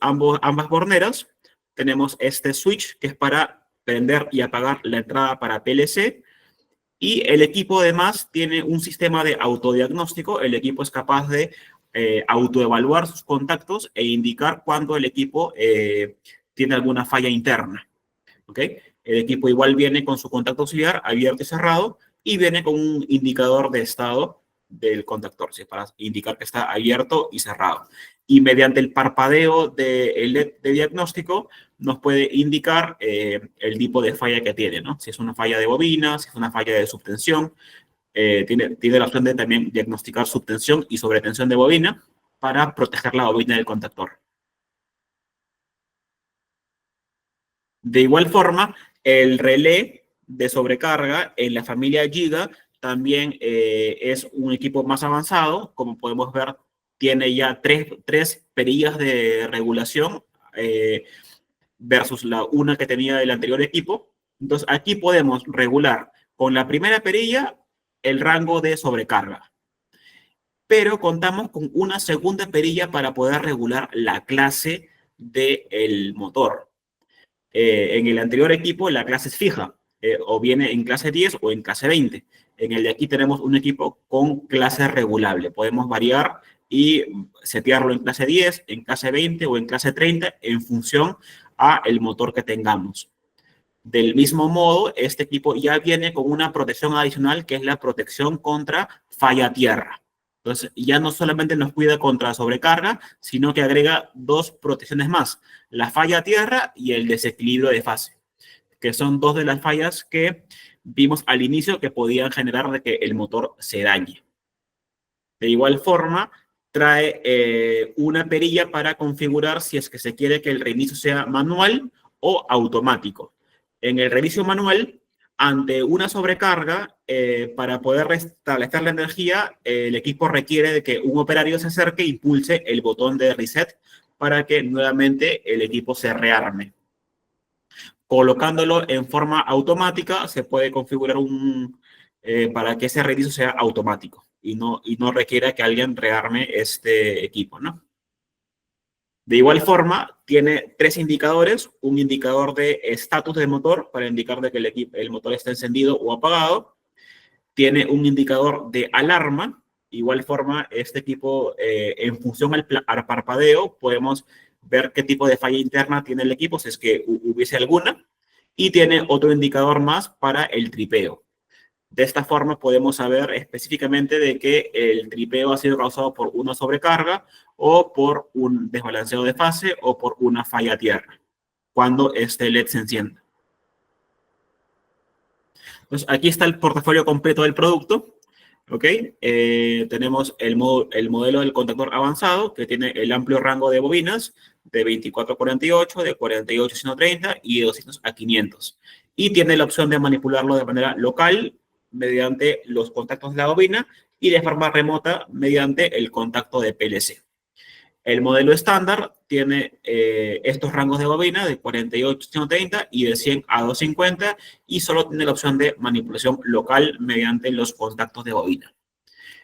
borneras. Tenemos este switch que es para prender y apagar la entrada para PLC. Y el equipo además tiene un sistema de autodiagnóstico. El equipo es capaz de autoevaluar sus contactos e indicar cuando el equipo tiene alguna falla interna. ¿Ok? El equipo igual viene con su contacto auxiliar abierto y cerrado y viene con un indicador de estado del contactor, ¿sí? Para indicar que está abierto y cerrado. Y mediante el parpadeo del LED de diagnóstico nos puede indicar el tipo de falla que tiene, ¿no? Si es una falla de bobina, si es una falla de subtensión. Tiene la opción de también diagnosticar subtensión y sobretensión de bobina para proteger la bobina del contactor. De igual forma, el relé de sobrecarga en la familia Giga también es un equipo más avanzado. Como podemos ver, tiene ya tres perillas de regulación versus la una que tenía el anterior equipo. Entonces, aquí podemos regular con la primera perilla el rango de sobrecarga. Pero contamos con una segunda perilla para poder regular la clase del motor. En el anterior equipo la clase es fija, o viene en clase 10 o en clase 20. En el de aquí tenemos un equipo con clase regulable. Podemos variar y setearlo en clase 10, en clase 20 o en clase 30 en función a el motor que tengamos. Del mismo modo, este equipo ya viene con una protección adicional que es la protección contra falla tierra. Entonces, ya no solamente nos cuida contra sobrecarga, sino que agrega 2 protecciones más, la falla tierra y el desequilibrio de fase, que son 2 de las fallas que vimos al inicio que podían generar de que el motor se dañe. De igual forma, trae una perilla para configurar si es que se quiere que el reinicio sea manual o automático. En el reinicio manual, ante una sobrecarga, para poder restablecer la energía, el equipo requiere de que un operario se acerque e impulse el botón de reset para que nuevamente el equipo se rearme. Colocándolo en forma automática, se puede configurar para que ese reinicio sea automático y no requiera que alguien rearme este equipo, ¿no? De igual forma, tiene 3 indicadores, un indicador de estatus del motor para indicar de que el motor está encendido o apagado, tiene un indicador de alarma, de igual forma, este equipo, en función al parpadeo, podemos ver qué tipo de falla interna tiene el equipo, si es que hubiese alguna, y tiene otro indicador más para el tripeo. De esta forma podemos saber específicamente de que el tripeo ha sido causado por una sobrecarga o por un desbalanceo de fase o por una falla tierra cuando este LED se encienda. Entonces, aquí está el portafolio completo del producto. ¿Ok? Tenemos el modelo del contactor avanzado que tiene el amplio rango de bobinas de 24 a 48, de 48 a 130 y de 200 a 500. Y tiene la opción de manipularlo de manera local mediante los contactos de la bobina y de forma remota mediante el contacto de PLC. El modelo estándar tiene estos rangos de bobina de 48 a 130 y de 100 a 250 y solo tiene la opción de manipulación local mediante los contactos de bobina.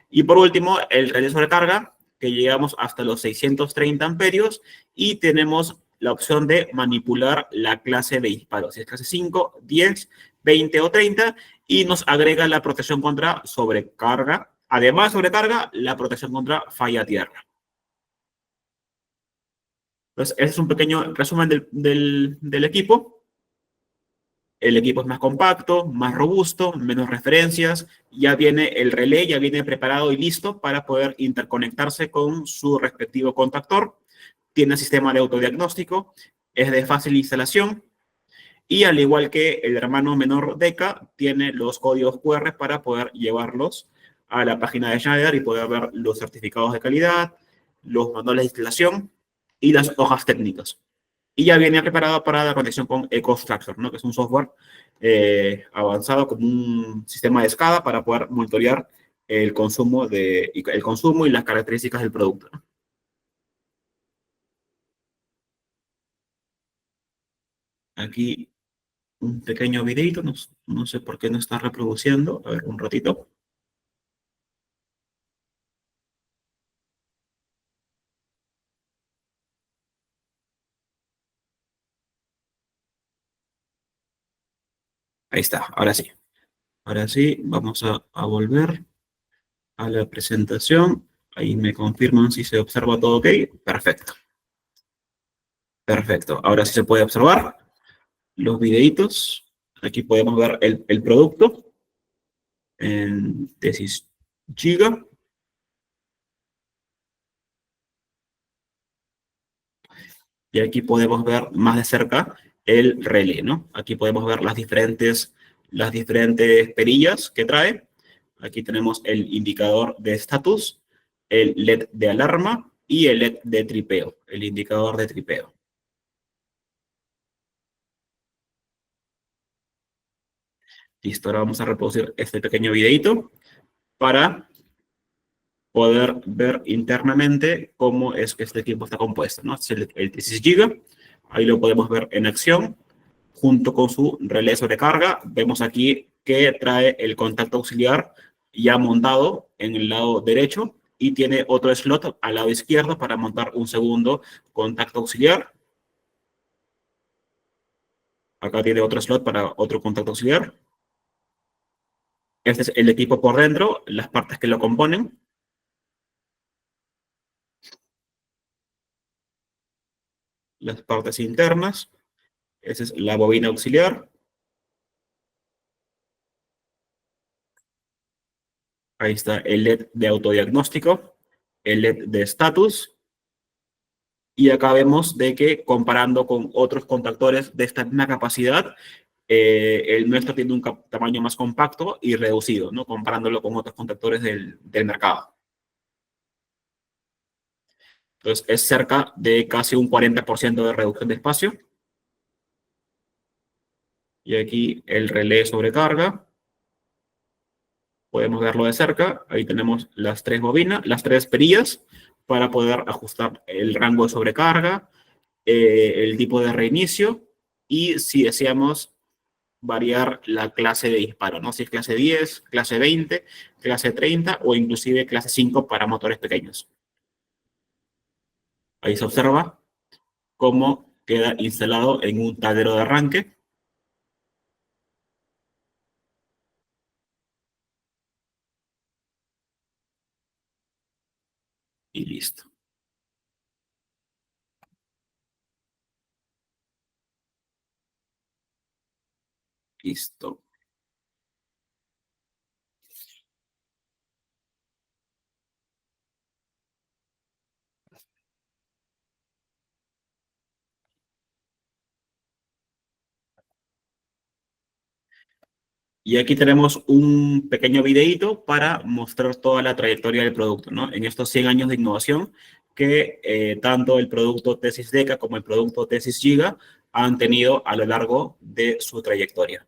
Y por último, el relé sobrecarga, que llegamos hasta los 630 amperios y tenemos la opción de manipular la clase de disparo, si es clase 5, 10, 20 o 30, y nos agrega la protección contra sobrecarga. Además de sobrecarga, la protección contra falla tierra. Entonces, ese es un pequeño resumen del equipo. El equipo es más compacto, más robusto, menos referencias. Ya viene el relé, ya viene preparado y listo para poder interconectarse con su respectivo contactor. Tiene sistema de autodiagnóstico, es de fácil instalación. Y al igual que el hermano menor DECA, tiene los códigos QR para poder llevarlos a la página de Schneider y poder ver los certificados de calidad, los manuales de instalación y las hojas técnicas. y ya viene preparado para la conexión con EcoStruxure, ¿no? Que es un software avanzado como un sistema de escala para poder monitorear el consumo, el consumo y las características del producto, ¿no? Aquí un pequeño videito, no sé por qué no está reproduciendo. A ver, un ratito. Ahí está, ahora sí. Ahora sí, vamos a volver a la presentación. Ahí me confirman si se observa todo ok. Perfecto, perfecto. Ahora sí se puede observar los videitos. Aquí podemos ver el producto en tesis Giga. Y aquí podemos ver más de cerca el relé, ¿no? Aquí podemos ver las diferentes perillas que trae. Aquí tenemos el indicador de estatus, el LED de alarma y el LED de tripeo, el indicador de tripeo. Listo, ahora vamos a reproducir este pequeño videito para poder ver internamente cómo es que este equipo está compuesto, ¿no? Este es el 16 GB, ahí lo podemos ver en acción, junto con su relé sobrecarga. Vemos aquí que trae el contacto auxiliar ya montado en el lado derecho y tiene otro slot al lado izquierdo para montar un segundo contacto auxiliar. Acá tiene otro slot para otro contacto auxiliar. Este es el equipo por dentro, las partes que lo componen. Las partes internas. Esa es la bobina auxiliar. Ahí está el LED de autodiagnóstico, el LED de estatus. Y acá vemos de que comparando con otros contactores de esta misma capacidad, el nuestro tiene un tamaño más compacto y reducido, ¿no? Comparándolo con otros contactores del mercado. Entonces, es cerca de casi un 40% de reducción de espacio. Y aquí el relé sobrecarga. Podemos verlo de cerca. Ahí tenemos las tres bobinas, las tres perillas para poder ajustar el rango de sobrecarga, el tipo de reinicio y si deseamos variar la clase de disparo, ¿no? Si es clase 10, clase 20, clase 30 o inclusive clase 5 para motores pequeños. Ahí se observa cómo queda instalado en un tablero de arranque. Y listo. Listo. Y aquí tenemos un pequeño videíto para mostrar toda la trayectoria del producto, ¿no? En estos 100 años de innovación que tanto el producto Tesis Deca como el producto Tesis Giga han tenido a lo largo de su trayectoria.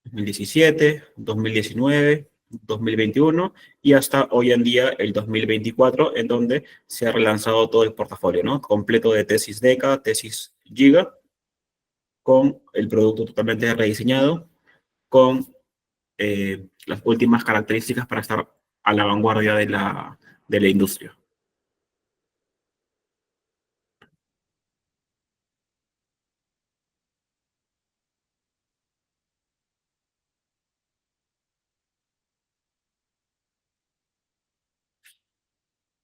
2017, 2019, 2021 y hasta hoy en día el 2024, en donde se ha relanzado todo el portafolio, ¿no? Completo de Tesis Deca, Tesis Giga, con el producto totalmente rediseñado, con las últimas características para estar a la vanguardia de la industria.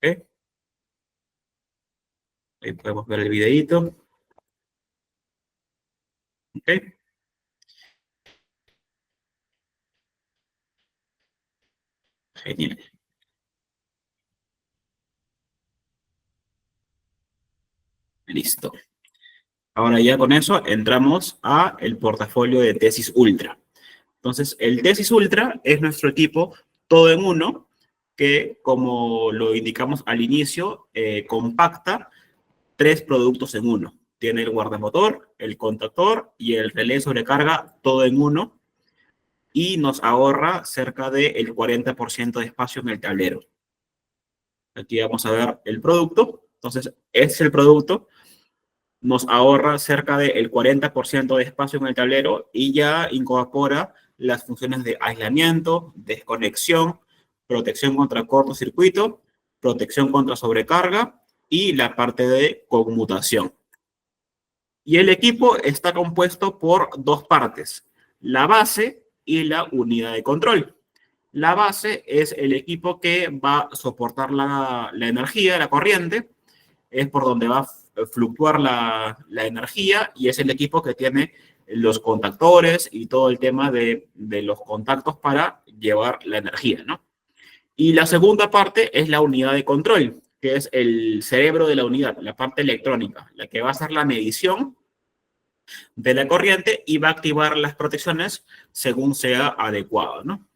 ¿Ok? Ahí podemos ver el videíto. ¿Ok? Genial. Listo. Ahora ya con eso entramos a el portafolio de Tesis Ultra. Entonces, el Tesis Ultra es nuestro equipo todo en uno, que, como lo indicamos al inicio, compacta 3 productos en uno. Tiene el guardamotor, el contactor y el relé sobrecarga todo en uno, y nos ahorra cerca del 40% de espacio en el tablero. Aquí vamos a ver el producto. Entonces, es el producto. Nos ahorra cerca del 40% de espacio en el tablero y ya incorpora las funciones de aislamiento, desconexión, protección contra cortocircuito, protección contra sobrecarga y la parte de conmutación. Y el equipo está compuesto por 2 partes, la base y la unidad de control. La base es el equipo que va a soportar la energía, la corriente, es por donde va a fluctuar la energía, y es el equipo que tiene los contactores y todo el tema de los contactos para llevar la energía, ¿no? Y la segunda parte es la unidad de control, que es el cerebro de la unidad, la parte electrónica, la que va a hacer la medición de la corriente y va a activar las protecciones según sea adecuado, ¿no?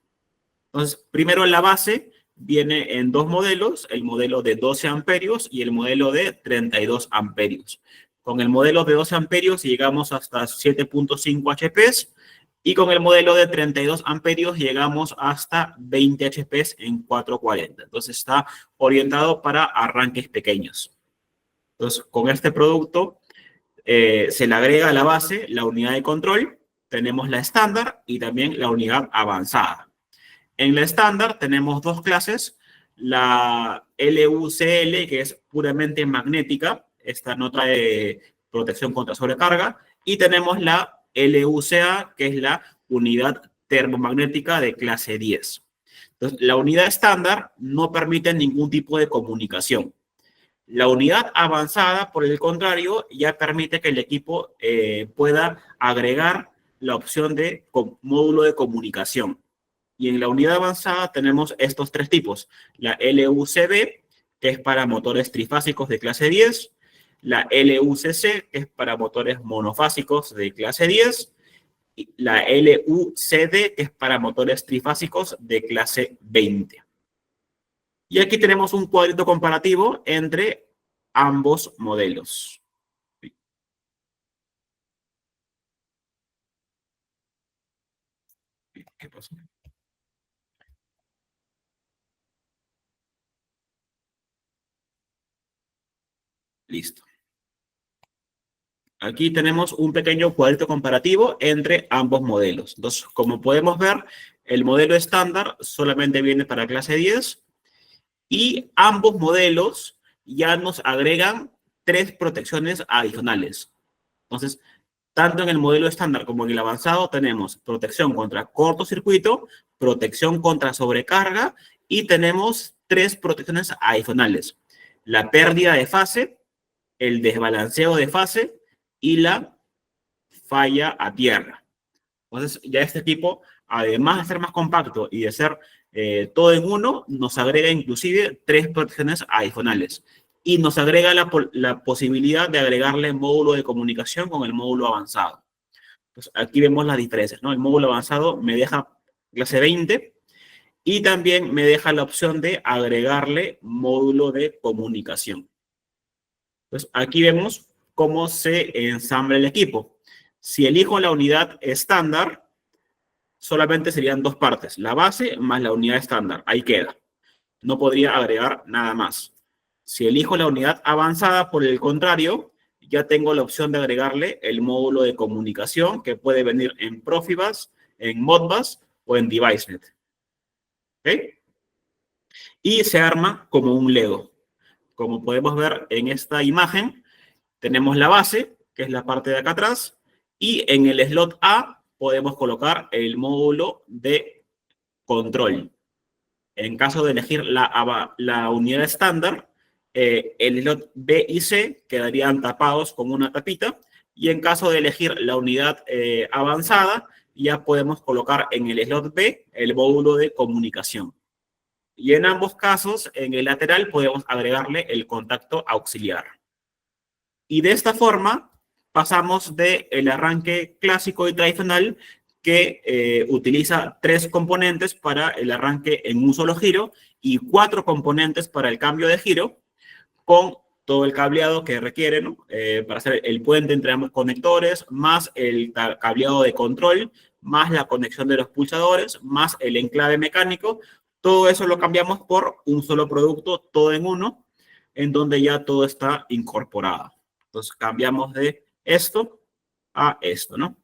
Entonces, primero la base viene en 2 modelos, el modelo de 12 amperios y el modelo de 32 amperios. Con el modelo de 12 amperios llegamos hasta 7.5 HPs y con el modelo de 32 amperios llegamos hasta 20 HPs en 440. Entonces está orientado para arranques pequeños. Entonces, con este producto se le agrega a la base la unidad de control, tenemos la estándar y también la unidad avanzada. En la estándar tenemos 2 clases, la LUCL, que es puramente magnética, esta no trae protección contra sobrecarga, y tenemos la LUCA, que es la unidad termomagnética de clase 10. Entonces, la unidad estándar no permite ningún tipo de comunicación. La unidad avanzada, por el contrario, ya permite que el equipo pueda agregar la opción de módulo de comunicación. Y en la unidad avanzada tenemos estos 3 tipos. La LUCB, que es para motores trifásicos de clase 10. La LUCC, que es para motores monofásicos de clase 10. Y la LUCD, que es para motores trifásicos de clase 20. Y aquí tenemos un cuadrito comparativo entre ambos modelos. ¿Qué pasó? Listo. Aquí tenemos un pequeño cuadrito comparativo entre ambos modelos. Entonces, como podemos ver, el modelo estándar solamente viene para clase 10 y ambos modelos ya nos agregan 3 protecciones adicionales. Entonces, tanto en el modelo estándar como en el avanzado tenemos protección contra cortocircuito, protección contra sobrecarga y tenemos 3 protecciones adicionales. La pérdida de fase, el desbalanceo de fase y la falla a tierra. Entonces, ya este equipo, además de ser más compacto y de ser todo en uno, nos agrega inclusive 3 protecciones adicionales. Y nos agrega la posibilidad de agregarle módulo de comunicación con el módulo avanzado. Entonces, aquí vemos las diferencias, ¿no? El módulo avanzado me deja clase 20 y también me deja la opción de agregarle módulo de comunicación. Entonces, aquí vemos cómo se ensambla el equipo. Si elijo la unidad estándar, solamente serían 2 partes, la base más la unidad estándar. Ahí queda. No podría agregar nada más. Si elijo la unidad avanzada, por el contrario, ya tengo la opción de agregarle el módulo de comunicación que puede venir en Profibus, en Modbus o en DeviceNet. ¿Ok? Y se arma como un Lego. Como podemos ver en esta imagen, tenemos la base, que es la parte de acá atrás, y en el slot A podemos colocar el módulo de control. En caso de elegir la unidad estándar, el slot B y C quedarían tapados con una tapita, y en caso de elegir la unidad avanzada, ya podemos colocar en el slot B el módulo de comunicación. Y en ambos casos, en el lateral podemos agregarle el contacto auxiliar. Y de esta forma pasamos del arranque clásico y tradicional que utiliza 3 componentes para el arranque en un solo giro y 4 componentes para el cambio de giro, con todo el cableado que requiere, ¿no? Para hacer el puente entre ambos conectores, más el cableado de control, más la conexión de los pulsadores, más el enclave mecánico. Todo eso lo cambiamos por un solo producto, todo en uno, en donde ya todo está incorporado. Entonces cambiamos de esto a esto, ¿no?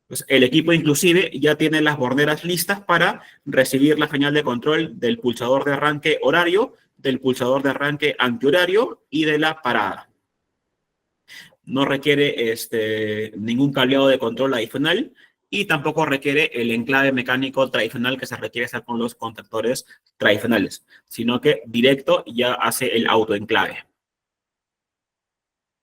Pues el equipo inclusive ya tiene las borneras listas para recibir la señal de control del pulsador de arranque horario, del pulsador de arranque antihorario y de la parada. No requiere ningún cableado de control adicional y tampoco requiere el enclave mecánico tradicional que se requiere hacer con los contactores tradicionales, sino que directo ya hace el autoenclave.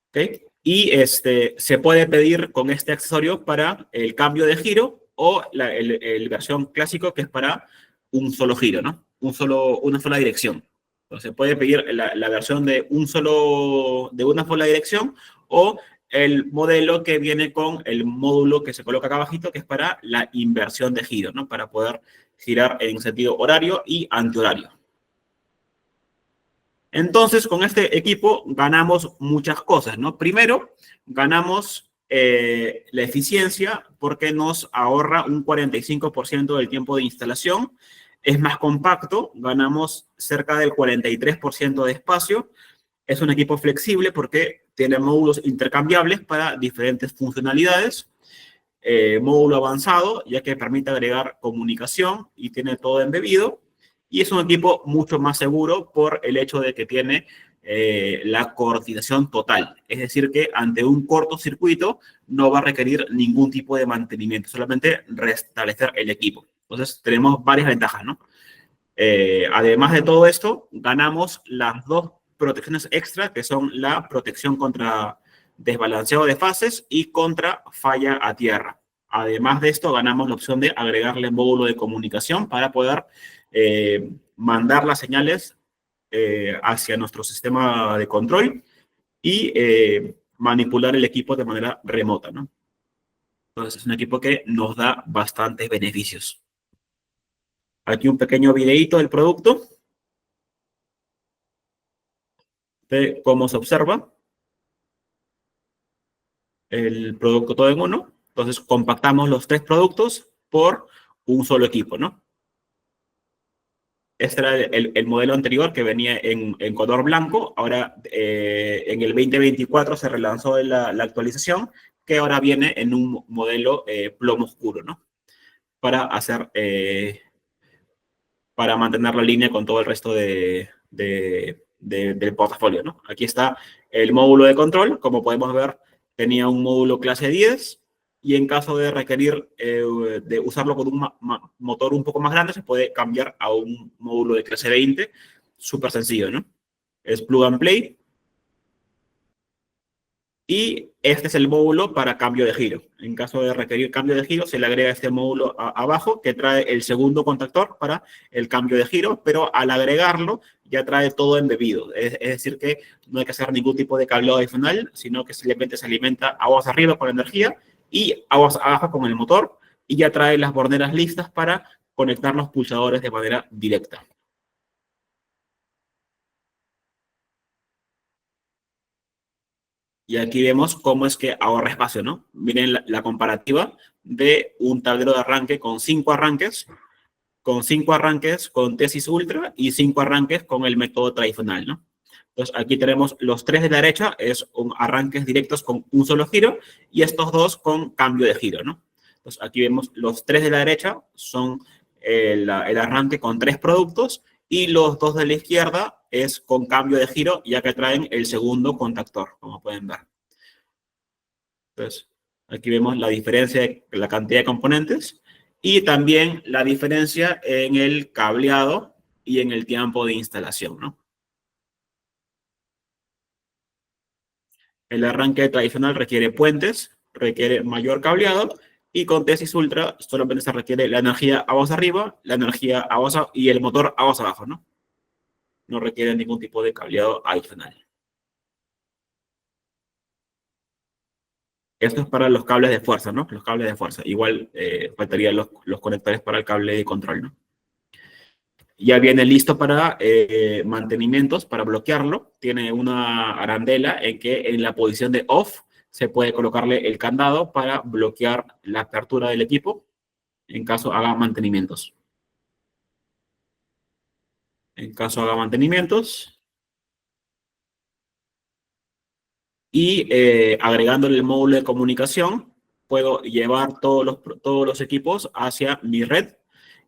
¿Okay? Y se puede pedir con este accesorio para el cambio de giro o el versión clásico, que es para un solo giro, ¿no? Una sola dirección. Entonces, se puede pedir la versión de una sola dirección, o el modelo que viene con el módulo que se coloca acá abajito, que es para la inversión de giro, ¿no? Para poder girar en sentido horario y antihorario. Entonces, con este equipo ganamos muchas cosas, ¿no? Primero, ganamos la eficiencia, porque nos ahorra un 45% del tiempo de instalación. Es más compacto, ganamos cerca del 43% de espacio. Es un equipo flexible porque tiene módulos intercambiables para diferentes funcionalidades. Módulo avanzado, ya que permite agregar comunicación y tiene todo embebido. Y es un equipo mucho más seguro por el hecho de que tiene la coordinación total. Es decir, que ante un cortocircuito no va a requerir ningún tipo de mantenimiento, solamente restablecer el equipo. Entonces, tenemos varias ventajas, ¿no? Además de todo esto, ganamos las 2 protecciones extra, que son la protección contra desbalanceo de fases y contra falla a tierra. Además de esto, ganamos la opción de agregarle módulo de comunicación para poder mandar las señales hacia nuestro sistema de control y manipular el equipo de manera remota, ¿no? Entonces, es un equipo que nos da bastantes beneficios. Aquí un pequeño videíto del producto, de cómo se observa el producto todo en uno. Entonces, compactamos los 3 productos por un solo equipo, ¿no? Este era el modelo anterior, que venía en color blanco. Ahora, en el 2024 se relanzó la actualización, que ahora viene en un modelo plomo oscuro, ¿no? Para mantener la línea con todo el resto del portafolio, ¿no? Aquí está el módulo de control. Como podemos ver, tenía un módulo clase 10, y en caso de requerir de usarlo con un motor un poco más grande, se puede cambiar a un módulo de clase 20. Súper sencillo, ¿no? Es plug and play. Y este es el módulo para cambio de giro. En caso de requerir cambio de giro, se le agrega este módulo abajo, que trae el segundo contactor para el cambio de giro, pero al agregarlo ya trae todo embebido. Es decir, que no hay que hacer ningún tipo de cableado adicional, sino que simplemente se alimenta aguas arriba con energía y aguas abajo con el motor, y ya trae las borneras listas para conectar los pulsadores de manera directa. Y aquí vemos cómo es que ahorra espacio, ¿no? Miren la comparativa de un tablero de arranque con 5 arranques, con Tesis Ultra, y 5 arranques con el método tradicional, ¿no? Entonces, aquí tenemos los 3 de la derecha, arranques directos con un solo giro, y estos 2 con cambio de giro, ¿no? Entonces, aquí vemos los 3 de la derecha son el arranque con 3 productos, y los 2 de la izquierda es con cambio de giro, ya que traen el segundo contactor, como pueden ver. Entonces, aquí vemos la diferencia de la cantidad de componentes, y también la diferencia en el cableado y en el tiempo de instalación, ¿no? El arranque tradicional requiere puentes, requiere mayor cableado, y con Tesis Ultra solamente se requiere la energía aguas arriba, la energía aguas y el motor aguas abajo, ¿no? No requiere ningún tipo de cableado adicional. Esto es para los cables de fuerza, ¿no? Los cables de fuerza. Igual faltarían los conectores para el cable de control, ¿no? Ya viene listo para mantenimientos, para bloquearlo. Tiene una arandela en que en la posición de off se puede colocarle el candado para bloquear la apertura del equipo en caso haga mantenimientos. En caso haga mantenimientos. Y agregándole el módulo de comunicación, puedo llevar todos los equipos hacia mi red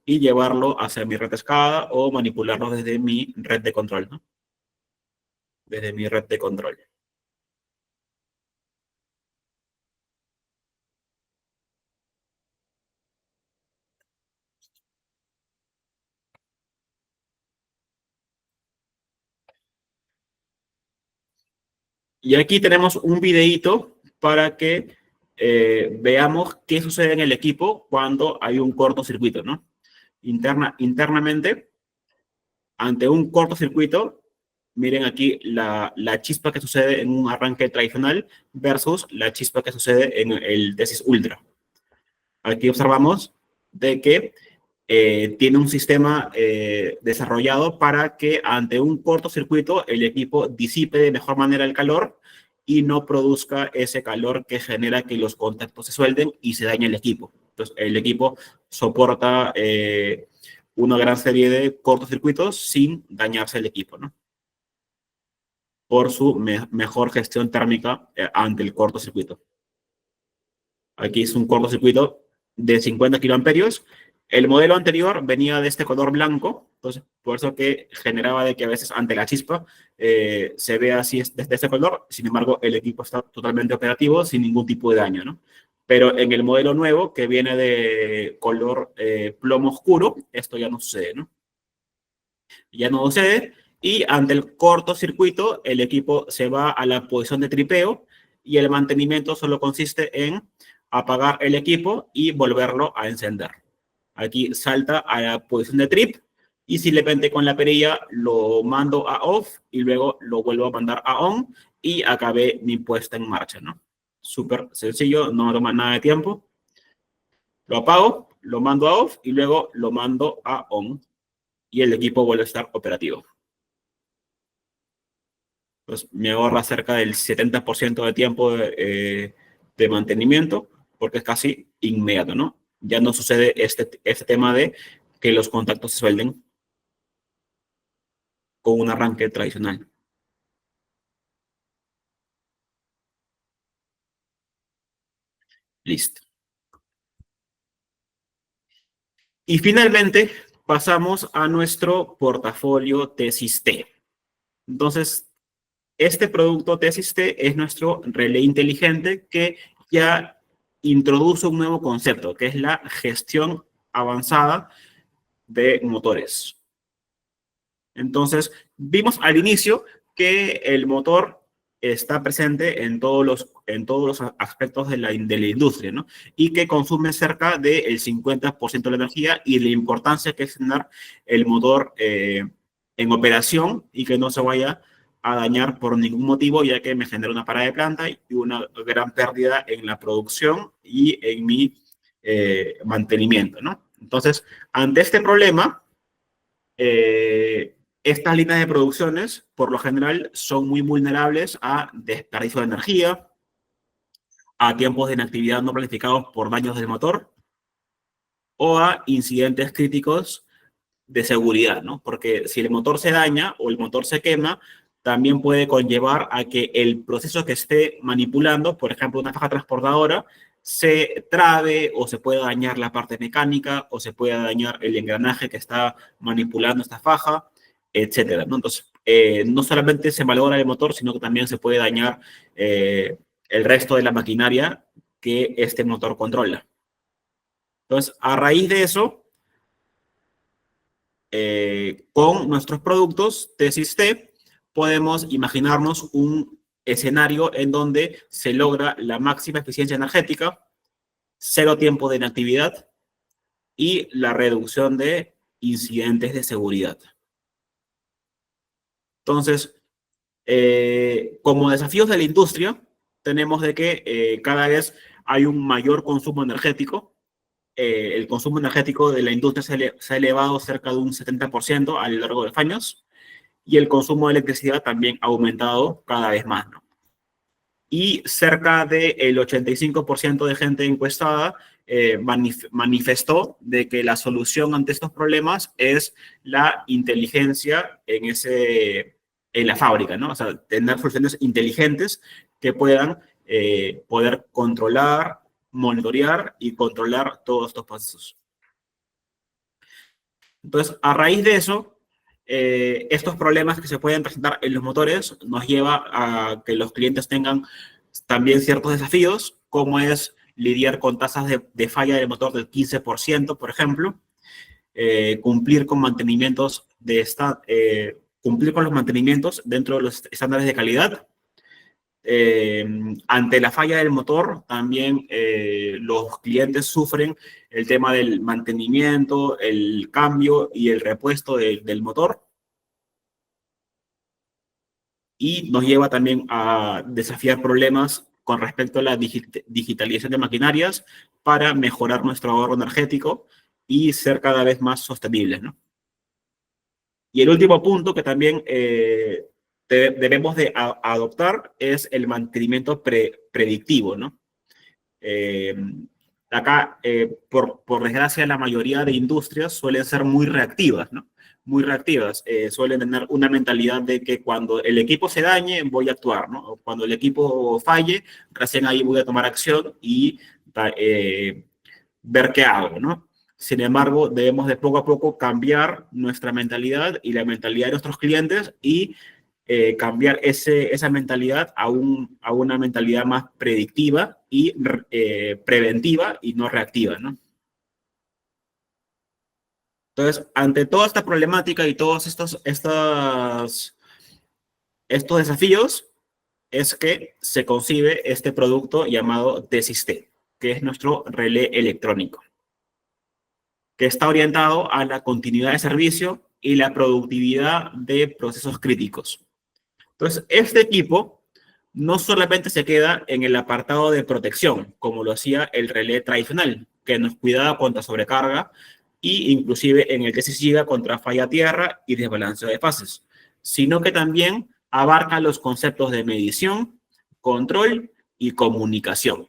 y llevarlo hacia mi red SCADA o manipularlo desde mi red de control, ¿no? Desde mi red de control. Y aquí tenemos un videíto para que veamos qué sucede en el equipo cuando hay un cortocircuito, ¿no? Internamente, ante un cortocircuito, miren aquí la chispa que sucede en un arranque tradicional versus la chispa que sucede en el DESIS Ultra. Aquí observamos de que tiene un sistema desarrollado para que ante un cortocircuito el equipo disipe de mejor manera el calor y no produzca ese calor que genera que los contactos se suelden y se dañe el equipo. Entonces, el equipo soporta una gran serie de cortocircuitos sin dañarse el equipo, ¿no? Por su mejor gestión térmica ante el cortocircuito. Aquí es un cortocircuito de 50 kiloamperios. El modelo anterior venía de este color blanco, entonces por eso que generaba de que a veces ante la chispa se ve así desde este color. Sin embargo, el equipo está totalmente operativo sin ningún tipo de daño, ¿no? Pero en el modelo nuevo, que viene de color plomo oscuro, esto ya no sucede, ¿no? Ya no sucede. Y ante el cortocircuito, el equipo se va a la posición de tripeo y el mantenimiento solo consiste en apagar el equipo y volverlo a encender. Aquí salta a la posición de trip y simplemente con la perilla lo mando a off y luego lo vuelvo a mandar a on y acabé mi puesta en marcha, ¿no? Súper sencillo, no toma nada de tiempo. Lo apago, lo mando a off y luego lo mando a on y el equipo vuelve a estar operativo. Pues me ahorra cerca del 70% de tiempo de mantenimiento porque es casi inmediato, ¿no? Ya no sucede este tema de que los contactos se suelden con un arranque tradicional. Listo. Y finalmente pasamos a nuestro portafolio Tesis T. Entonces, este producto Tesis T es nuestro relé inteligente que ya introduce un nuevo concepto, que es la gestión avanzada de motores. Entonces, vimos al inicio que el motor está presente en todos los aspectos de la industria, ¿no? Y que consume cerca del 50% de la energía y la importancia que es tener el motor en operación y que no se vaya a dañar por ningún motivo, ya que me genera una parada de planta y una gran pérdida en la producción y en mi mantenimiento, ¿no? Entonces, ante este problema, estas líneas de producciones, por lo general, son muy vulnerables a desperdicio de energía, a tiempos de inactividad no planificados por daños del motor o a incidentes críticos de seguridad, ¿no? Porque si el motor se daña o el motor se quema, también puede conllevar a que el proceso que esté manipulando, por ejemplo, una faja transportadora, se trabe o se pueda dañar la parte mecánica o se pueda dañar el engranaje que está manipulando esta faja, etcétera, ¿no? Entonces, no solamente se malogra el motor, sino que también se puede dañar el resto de la maquinaria que este motor controla. Entonces, a raíz de eso, con nuestros productos Tesis T, podemos imaginarnos un escenario en donde se logra la máxima eficiencia energética, cero tiempo de inactividad y la reducción de incidentes de seguridad. Entonces, como desafíos de la industria, tenemos de que cada vez hay un mayor consumo energético. El consumo energético de la industria se ha elevado cerca de un 70% a lo largo de los años, y el consumo de electricidad también ha aumentado cada vez más, ¿no? Y cerca del 85% de gente encuestada manifestó de que la solución ante estos problemas es la inteligencia en la fábrica, ¿no? O sea, tener soluciones inteligentes que puedan poder controlar, monitorear y controlar todos estos procesos. Entonces, a raíz de eso, estos problemas que se pueden presentar en los motores nos lleva a que los clientes tengan también ciertos desafíos, como es lidiar con tasas de falla del motor del 15%, por ejemplo, cumplir con mantenimientos cumplir con los mantenimientos dentro de los estándares de calidad. Ante la falla del motor, también los clientes sufren el tema del mantenimiento, el cambio y el repuesto del motor. Y nos lleva también a desafiar problemas con respecto a la digitalización de maquinarias para mejorar nuestro ahorro energético y ser cada vez más sostenibles, ¿no? Y el último punto que también debemos de adoptar es el mantenimiento predictivo, ¿no? Acá, por desgracia, la mayoría de industrias suelen ser muy reactivas, ¿no? Muy reactivas. Suelen tener una mentalidad de que cuando el equipo se dañe, voy a actuar, ¿no? O cuando el equipo falle, recién ahí voy a tomar acción y ver qué hago, ¿no? Sin embargo, debemos de poco a poco cambiar nuestra mentalidad y la mentalidad de nuestros clientes y cambiar esa mentalidad a una mentalidad más predictiva y preventiva y no reactiva, ¿no? Entonces, ante toda esta problemática y todos estos desafíos, es que se concibe este producto llamado Desiste, que es nuestro relé electrónico, que está orientado a la continuidad de servicio y la productividad de procesos críticos. Entonces, este equipo no solamente se queda en el apartado de protección, como lo hacía el relé tradicional, que nos cuidaba contra sobrecarga e inclusive en el que se siga contra falla a tierra y desbalanceo de fases, sino que también abarca los conceptos de medición, control y comunicación.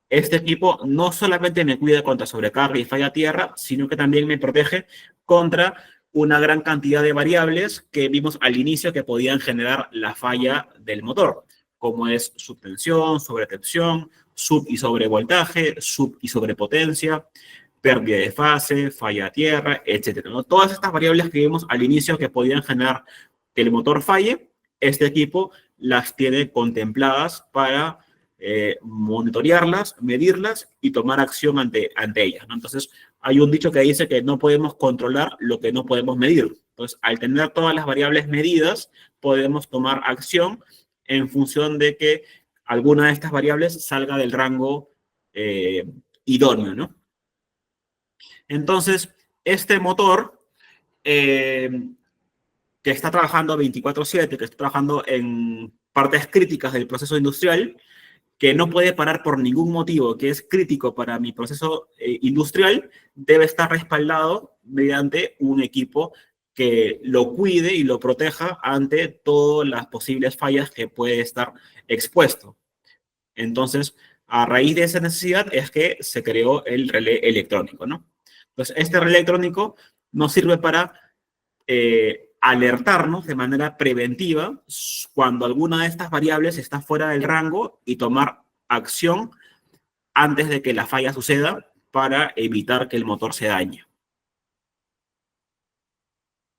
Este equipo no solamente me cuida contra sobrecarga y falla a tierra, sino que también me protege contra una gran cantidad de variables que vimos al inicio que podían generar la falla del motor, como es subtensión, sobretensión, sub y sobrevoltaje, sub y sobrepotencia, pérdida de fase, falla a tierra, etc., ¿no? Todas estas variables que vimos al inicio que podían generar que el motor falle, este equipo las tiene contempladas para monitorearlas, medirlas y tomar acción ante ellas, ¿no? Entonces, hay un dicho que dice que no podemos controlar lo que no podemos medir. Entonces, al tener todas las variables medidas, podemos tomar acción en función de que alguna de estas variables salga del rango idóneo, ¿no? Entonces, este motor que está trabajando 24/7, que está trabajando en partes críticas del proceso industrial, que no puede parar por ningún motivo, que es crítico para mi proceso industrial, debe estar respaldado mediante un equipo que lo cuide y lo proteja ante todas las posibles fallas que puede estar expuesto. Entonces, a raíz de esa necesidad es que se creó el relé electrónico, ¿no? Entonces, este relé electrónico nos sirve para alertarnos de manera preventiva cuando alguna de estas variables está fuera del rango y tomar acción antes de que la falla suceda para evitar que el motor se dañe.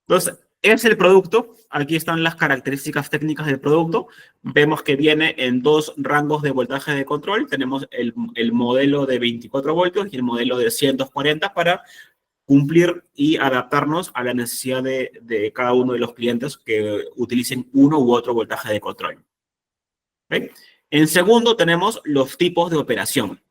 Entonces, es el producto. Aquí están las características técnicas del producto. Vemos que viene en dos rangos de voltaje de control. Tenemos el modelo de 24 voltios y el modelo de 140 para cumplir y adaptarnos a la necesidad de cada uno de los clientes que utilicen uno u otro voltaje de control. ¿Okay? En segundo, tenemos los tipos de operación.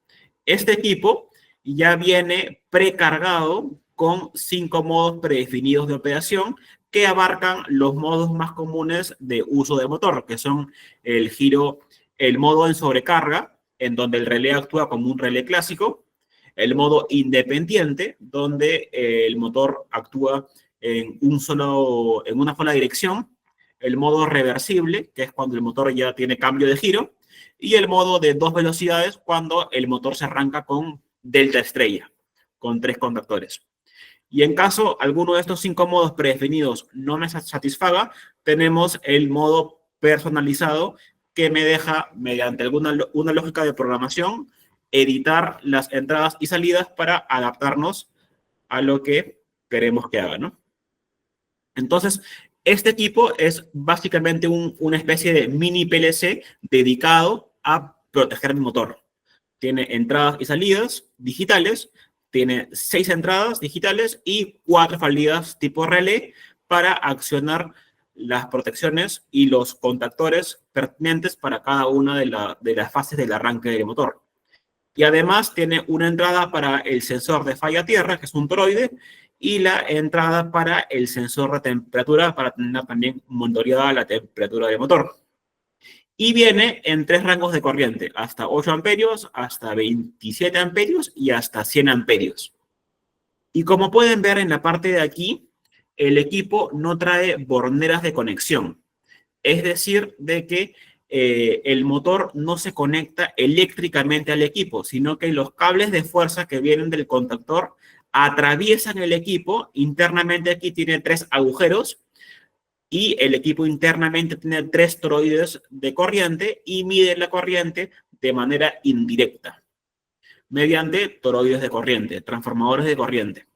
Este equipo ya viene precargado con 5 modos predefinidos de operación que abarcan los modos más comunes de uso de motor, que son el giro el modo en sobrecarga, en donde el relé actúa como un relé clásico, el modo independiente, donde el motor actúa en una sola dirección, el modo reversible, que es cuando el motor ya tiene cambio de giro, y el modo de 2 velocidades, cuando el motor se arranca con delta estrella, con 3 contactores. Y en caso alguno de estos 5 modos predefinidos no me satisfaga, tenemos el modo personalizado, que me deja, mediante una lógica de programación, editar las entradas y salidas para adaptarnos a lo que queremos que haga, ¿no? Entonces, este equipo es básicamente una especie de mini PLC dedicado a proteger mi motor. Tiene entradas y salidas digitales, tiene 6 entradas digitales y 4 salidas tipo relé para accionar las protecciones y los contactores pertinentes para cada una de las fases del arranque del motor. Y además tiene una entrada para el sensor de falla tierra, que es un toroide, y la entrada para el sensor de temperatura, para tener también monitoreada la temperatura del motor. Y viene en 3 rangos de corriente, hasta 8 amperios, hasta 27 amperios y hasta 100 amperios. Y como pueden ver en la parte de aquí, el equipo no trae borneras de conexión. Es decir, de que el motor no se conecta eléctricamente al equipo, sino que los cables de fuerza que vienen del contactor atraviesan el equipo. Internamente aquí tiene 3 agujeros y el equipo internamente tiene 3 toroides de corriente y mide la corriente de manera indirecta mediante toroides de corriente, transformadores de corriente.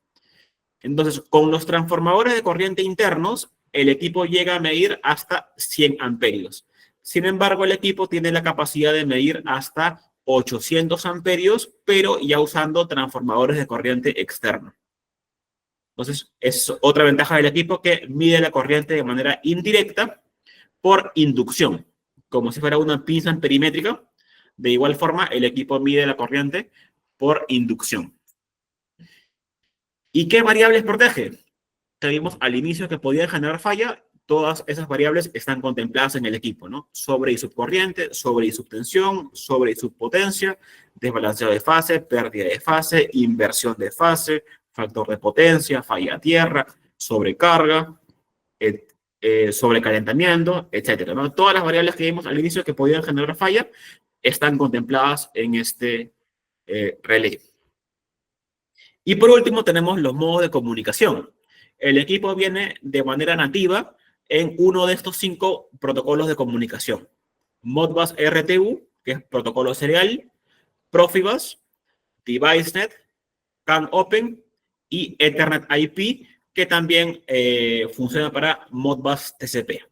Entonces, con los transformadores de corriente internos, el equipo llega a medir hasta 100 amperios. Sin embargo, el equipo tiene la capacidad de medir hasta 800 amperios, pero ya usando transformadores de corriente externo. Entonces, es otra ventaja del equipo, que mide la corriente de manera indirecta por inducción, como si fuera una pinza perimétrica. De igual forma, el equipo mide la corriente por inducción. ¿Y qué variables protege? Vimos al inicio que podían generar falla. Todas esas variables están contempladas en el equipo, ¿no? Sobre y subcorriente, sobre y subtensión, sobre y subpotencia, desbalanceo de fase, pérdida de fase, inversión de fase, factor de potencia, falla a tierra, sobrecarga, sobrecalentamiento, etcétera, ¿no? Todas las variables que vimos al inicio que podían generar falla están contempladas en este relé. Y por último tenemos los modos de comunicación. El equipo viene de manera nativa en uno de estos 5 protocolos de comunicación. Modbus RTU, que es protocolo serial, Profibus, DeviceNet, CAN Open y Ethernet IP, que también funciona para Modbus TCP.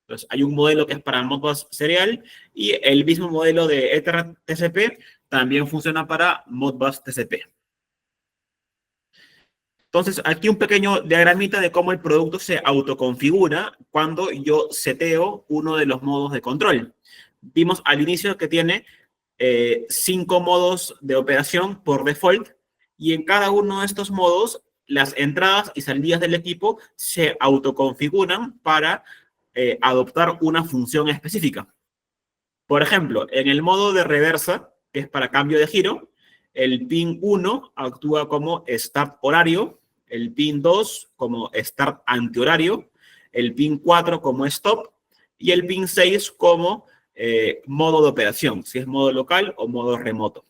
Entonces, hay un modelo que es para Modbus serial y el mismo modelo de Ethernet TCP también funciona para Modbus TCP. Entonces, aquí un pequeño diagramita de cómo el producto se autoconfigura cuando yo seteo uno de los modos de control. Vimos al inicio que tiene 5 modos de operación por default, y en cada uno de estos modos, las entradas y salidas del equipo se autoconfiguran para adoptar una función específica. Por ejemplo, en el modo de reversa, que es para cambio de giro, el pin 1 actúa como start horario, el pin 2 como start antihorario, el pin 4 como stop y el pin 6 como modo de operación, si es modo local o modo remoto.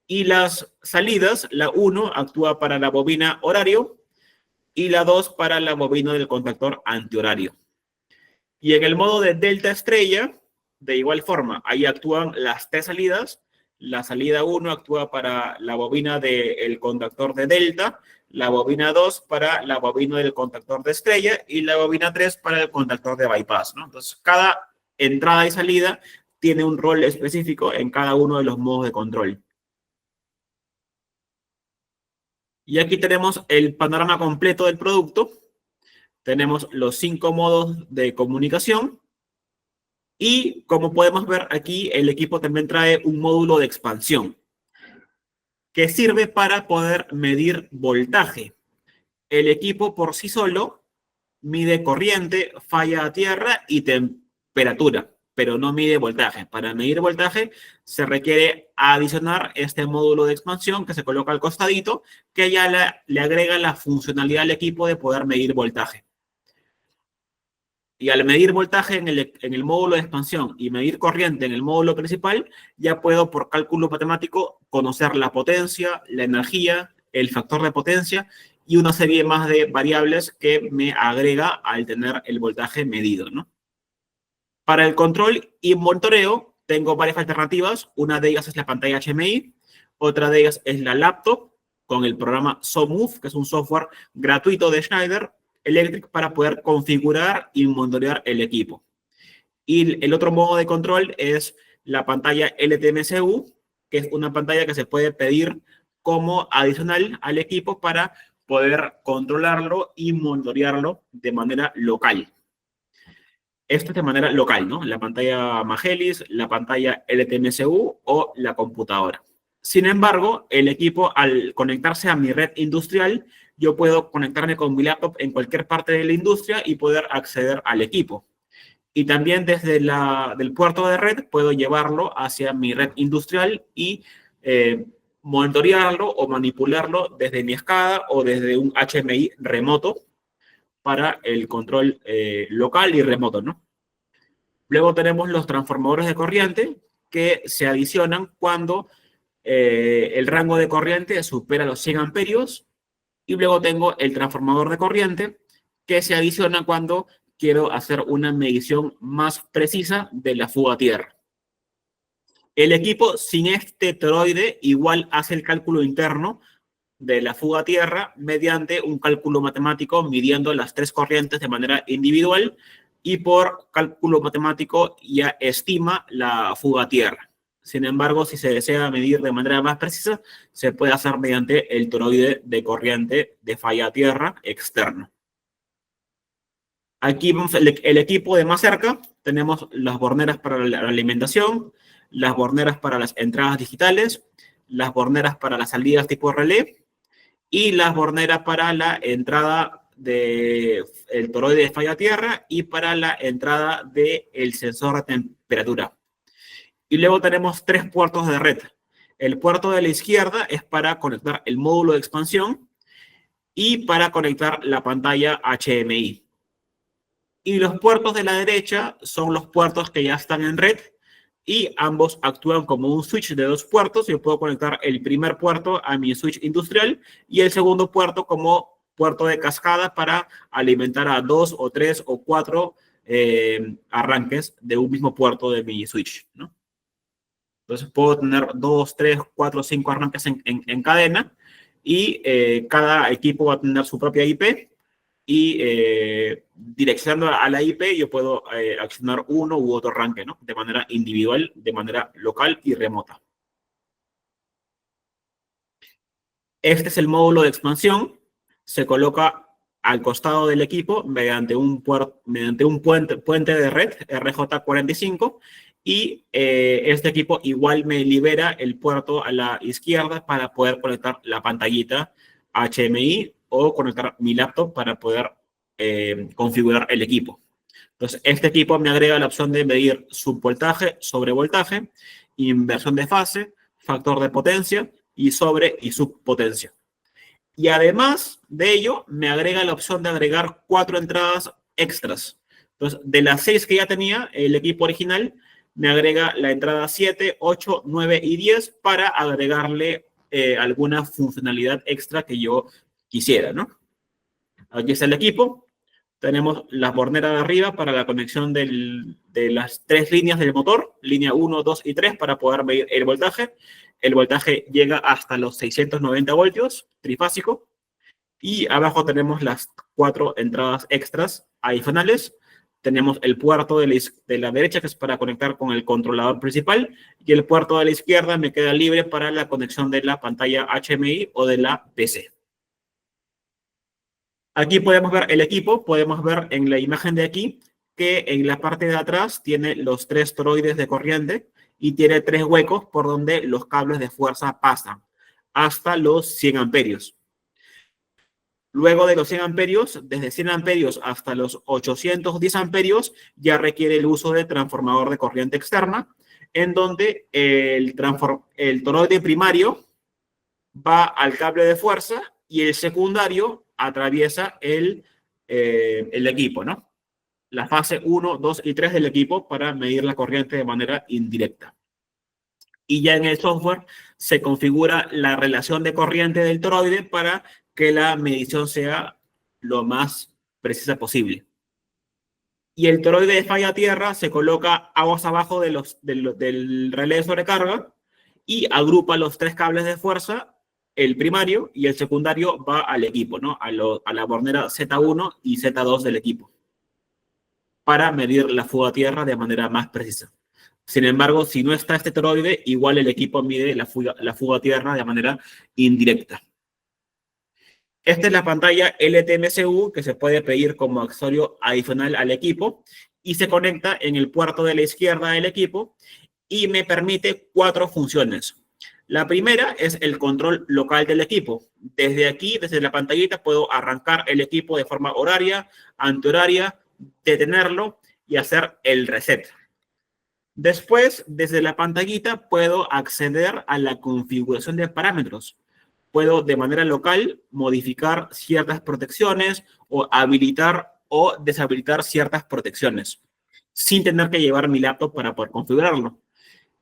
Y las salidas, la 1 actúa para la bobina horario y la 2 para la bobina del contactor antihorario. Y en el modo de delta estrella, de igual forma, ahí actúan las 3 salidas. La salida 1 actúa para la bobina del contactor de delta, la bobina 2 para la bobina del contactor de estrella y la bobina 3 para el contactor de bypass, ¿no? Entonces, cada entrada y salida tiene un rol específico en cada uno de los modos de control. Y aquí tenemos el panorama completo del producto. Tenemos los 5 modos de comunicación. Y como podemos ver aquí, el equipo también trae un módulo de expansión que sirve para poder medir voltaje. El equipo por sí solo mide corriente, falla a tierra y temperatura. pero no mide voltaje. Para medir voltaje se requiere adicionar este módulo de expansión que se coloca al costadito, que ya le agrega la funcionalidad al equipo de poder medir voltaje. Y al medir voltaje en el módulo de expansión y medir corriente en el módulo principal, ya puedo por cálculo matemático conocer la potencia, la energía, el factor de potencia y una serie más de variables que me agrega al tener el voltaje medido, ¿no? Para el control y monitoreo tengo varias alternativas. Una de ellas es la pantalla HMI, otra de ellas es la laptop con el programa SoftMove, que es un software gratuito de Schneider Electric para poder configurar y monitorear el equipo. Y el otro modo de control es la pantalla LTMCU, que es una pantalla que se puede pedir como adicional al equipo para poder controlarlo y monitorearlo de manera local. Esto es de manera local, ¿no? La pantalla Magelis, la pantalla LTMCU o la computadora. Sin embargo, el equipo, al conectarse a mi red industrial, yo puedo conectarme con mi laptop en cualquier parte de la industria y poder acceder al equipo. Y también desde del puerto de red puedo llevarlo hacia mi red industrial y monitorearlo o manipularlo desde mi SCADA o desde un HMI remoto para el control local y remoto, ¿no? Luego tenemos los transformadores de corriente que se adicionan cuando el rango de corriente supera los 100 amperios. Y luego tengo el transformador de corriente que se adiciona cuando quiero hacer una medición más precisa de la fuga a tierra. El equipo sin este toroide igual hace el cálculo interno de la fuga a tierra mediante un cálculo matemático midiendo las tres corrientes de manera individual y por cálculo matemático ya estima la fuga a tierra. Sin embargo, si se desea medir de manera más precisa, se puede hacer mediante el toroide de corriente de falla a tierra externo. Aquí vemos el equipo de más cerca. Tenemos las borneras para la alimentación, las borneras para las entradas digitales, las borneras para las salidas tipo relé y las borneras para la entrada del toroide de falla a tierra y para la entrada del sensor de temperatura. Y luego tenemos tres puertos de red. El puerto de la izquierda es para conectar el módulo de expansión y para conectar la pantalla HMI. Y los puertos de la derecha son los puertos que ya están en red y ambos actúan como un switch de dos puertos. Yo puedo conectar el primer puerto a mi switch industrial y el segundo puerto como puerto de cascada para alimentar a 2 o 3 o 4 arranques de un mismo puerto de mi switch, ¿no? Entonces puedo tener 2, 3, 4, 5 arranques en cadena y cada equipo va a tener su propia IP y direccionando a la IP yo puedo accionar uno u otro arranque, ¿no? De manera individual, de manera local y remota. Este es el módulo de expansión. Se coloca al costado del equipo mediante un puente de red RJ45 y este equipo igual me libera el puerto a la izquierda para poder conectar la pantallita HMI o conectar mi laptop para poder configurar el equipo. Entonces, este equipo me agrega la opción de medir subvoltaje, sobrevoltaje, inversión de fase, factor de potencia y sobre y subpotencia. Y además de ello, me agrega la opción de agregar 4 entradas extras. Entonces, de las 6 que ya tenía el equipo original, me agrega la entrada 7, 8, 9 y 10 para agregarle alguna funcionalidad extra que yo quisiera, ¿no? Aquí está el equipo. Tenemos las borneras de arriba para la conexión de las 3 líneas del motor, línea 1, 2 y 3, para poder medir el voltaje. El voltaje llega hasta los 690 voltios, trifásico. Y abajo tenemos las 4 entradas extras adicionales. Tenemos el puerto de la derecha, que es para conectar con el controlador principal, y el puerto de la izquierda me queda libre para la conexión de la pantalla HMI o de la PC. Aquí podemos ver el equipo, podemos ver en la imagen de aquí que en la parte de atrás tiene los 3 toroides de corriente y tiene 3 huecos por donde los cables de fuerza pasan hasta los 100 amperios. Luego de los 100 amperios, desde 100 amperios hasta los 810 amperios, ya requiere el uso de transformador de corriente externa, en donde el toroide primario va al cable de fuerza y el secundario atraviesa el equipo, ¿no? La fase 1, 2 y 3 del equipo para medir la corriente de manera indirecta. Y ya en el software se configura la relación de corriente del toroide para que la medición sea lo más precisa posible. Y el toroide de falla a tierra se coloca aguas abajo del relé de sobrecarga y agrupa los 3 cables de fuerza, el primario y el secundario va al equipo, ¿no? A la bornera Z1 y Z2 del equipo, para medir la fuga a tierra de manera más precisa. Sin embargo, si no está este toroide, igual el equipo mide la fuga a tierra de manera indirecta. Esta es la pantalla LTMCU que se puede pedir como accesorio adicional al equipo y se conecta en el puerto de la izquierda del equipo y me permite 4 funciones. La primera es el control local del equipo. Desde aquí, desde la pantallita, puedo arrancar el equipo de forma horaria, antihoraria, detenerlo y hacer el reset. Después, desde la pantallita, puedo acceder a la configuración de parámetros. Puedo de manera local modificar ciertas protecciones o habilitar o deshabilitar ciertas protecciones sin tener que llevar mi laptop para poder configurarlo.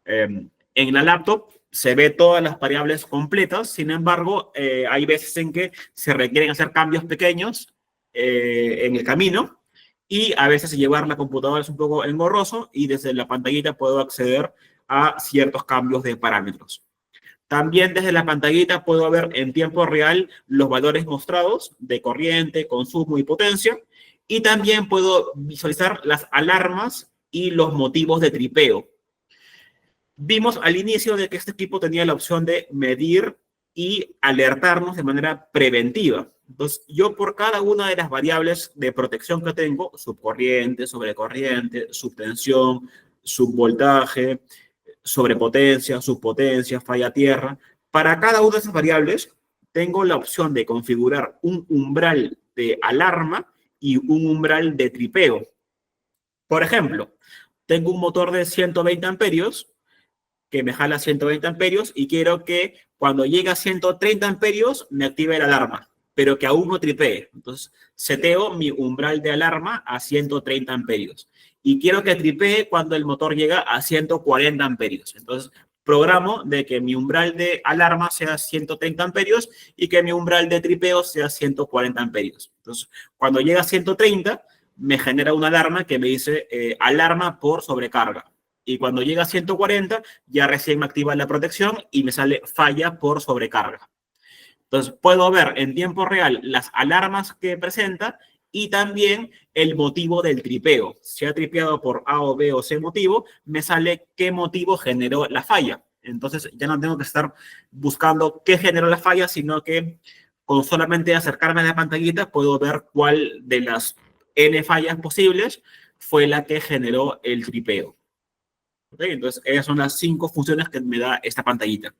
En la laptop se ve todas las variables completas, sin embargo, hay veces en que se requieren hacer cambios pequeños en el camino y a veces llevar la computadora es un poco engorroso y desde la pantallita puedo acceder a ciertos cambios de parámetros. También desde la pantallita puedo ver en tiempo real los valores mostrados de corriente, consumo y potencia. Y también puedo visualizar las alarmas y los motivos de tripeo. Vimos al inicio de que este equipo tenía la opción de medir y alertarnos de manera preventiva. Entonces, yo por cada una de las variables de protección que tengo, subcorriente, sobrecorriente, subtensión, subvoltaje, sobrepotencia, subpotencia, falla a tierra. Para cada una de esas variables, tengo la opción de configurar un umbral de alarma y un umbral de tripeo. Por ejemplo, tengo un motor de 120 amperios que me jala 120 amperios y quiero que cuando llegue a 130 amperios me active la alarma, pero que aún no tripee. Entonces, seteo mi umbral de alarma a 130 amperios. Y quiero que tripee cuando el motor llega a 140 amperios. Entonces, programo de que mi umbral de alarma sea 130 amperios y que mi umbral de tripeo sea 140 amperios. Entonces, cuando llega a 130, me genera una alarma que me dice alarma por sobrecarga. Y cuando llega a 140, ya recién me activa la protección y me sale falla por sobrecarga. Entonces, puedo ver en tiempo real las alarmas que presenta y también el motivo del tripeo. Si ha tripeado por A o B o C motivo, me sale qué motivo generó la falla. Entonces, ya no tengo que estar buscando qué generó la falla, sino que con solamente acercarme a la pantallita puedo ver cuál de las N fallas posibles fue la que generó el tripeo. ¿Okay? Entonces, esas son las 5 funciones que me da esta pantallita.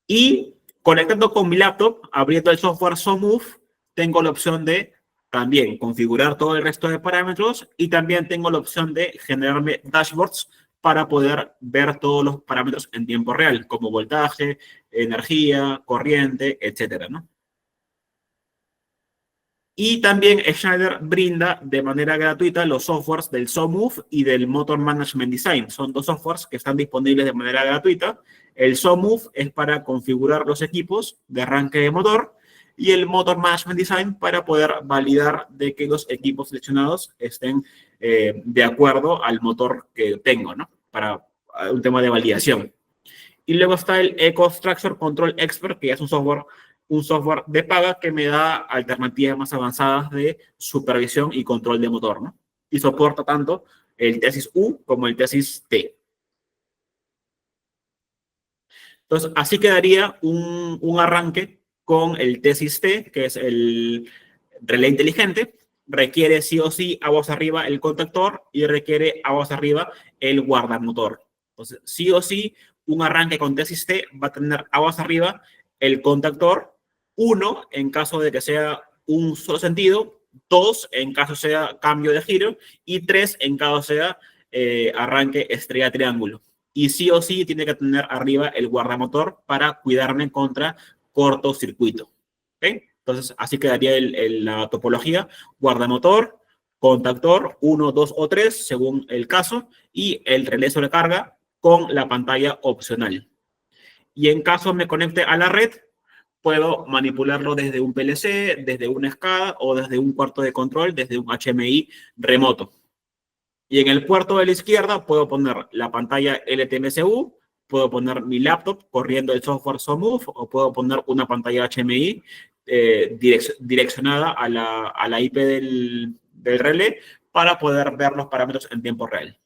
Y conectando con mi laptop, abriendo el software SoftMove, tengo la opción de también configurar todo el resto de parámetros y también tengo la opción de generarme dashboards para poder ver todos los parámetros en tiempo real, como voltaje, energía, corriente, etcétera, ¿no? Y también Schneider brinda de manera gratuita los softwares del SoftMove y del Motor Management Design. Son 2 softwares que están disponibles de manera gratuita. El SoftMove es para configurar los equipos de arranque de motor y el Motor Management Design para poder validar de que los equipos seleccionados estén de acuerdo al motor que tengo, ¿no? Para un tema de validación. Y luego está el EcoStructure Control Expert, que es un software de paga que me da alternativas más avanzadas de supervisión y control de motor, ¿no? Y soporta tanto el Tesis U como el Tesis T. Entonces, así quedaría un arranque con el Tesis T, que es el relé inteligente. Requiere sí o sí aguas arriba el contactor y requiere aguas arriba el guardamotor. Entonces, sí o sí, un arranque con Tesis T va a tener aguas arriba el contactor 1 en caso de que sea un solo sentido, 2 en caso sea cambio de giro y 3 en caso sea arranque estrella triángulo. Y sí o sí tiene que tener arriba el guardamotor para cuidarme contra cortocircuito. ¿Okay? Entonces, así quedaría la topología: guardamotor, contactor, 1, 2 o 3, según el caso, y el relé sobrecarga con la pantalla opcional. Y en caso me conecte a la red, puedo manipularlo desde un PLC, desde una SCADA o desde un cuarto de control, desde un HMI remoto. Y en el puerto de la izquierda puedo poner la pantalla LTMSU, puedo poner mi laptop corriendo el software SoftMove, o puedo poner una pantalla HMI direccionada a la IP del relé para poder ver los parámetros en tiempo real.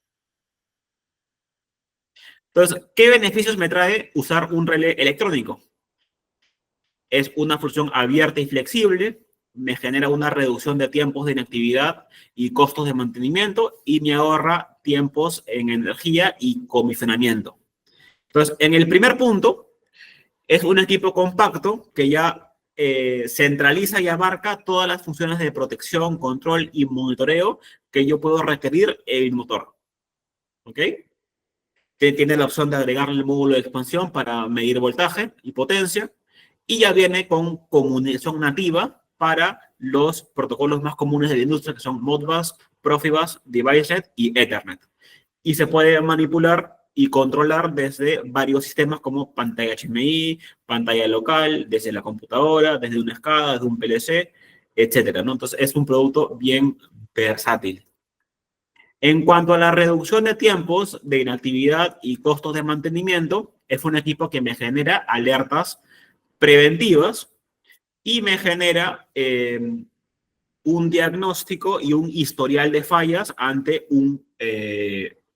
Entonces, ¿qué beneficios me trae usar un relé electrónico? Es una función abierta y flexible, me genera una reducción de tiempos de inactividad y costos de mantenimiento, y me ahorra tiempos en energía y comisionamiento. Entonces, en el primer punto, es un equipo compacto que ya centraliza y abarca todas las funciones de protección, control y monitoreo que yo puedo requerir en el motor. ¿Ok? Tiene la opción de agregarle el módulo de expansión para medir voltaje y potencia, y ya viene con comunicación nativa para los protocolos más comunes de la industria, que son Modbus, Profibus, DeviceNet y Ethernet. Y se puede manipular y controlar desde varios sistemas como pantalla HMI, pantalla local, desde la computadora, desde una SCADA, desde un PLC, etcétera, ¿no? Entonces, es un producto bien versátil. En cuanto a la reducción de tiempos de inactividad y costos de mantenimiento, es un equipo que me genera alertas preventivas y me genera un diagnóstico y un historial de fallas ante un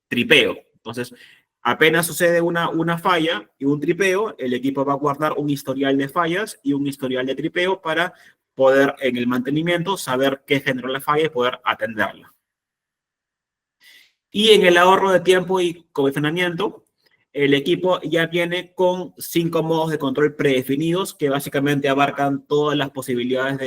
tripeo. Entonces, apenas sucede una falla y un tripeo, el equipo va a guardar un historial de fallas y un historial de tripeo para poder, en el mantenimiento, saber qué generó la falla y poder atenderla. Y en el ahorro de tiempo y comisionamiento, el equipo ya viene con 5 modos de control predefinidos que básicamente abarcan todas las posibilidades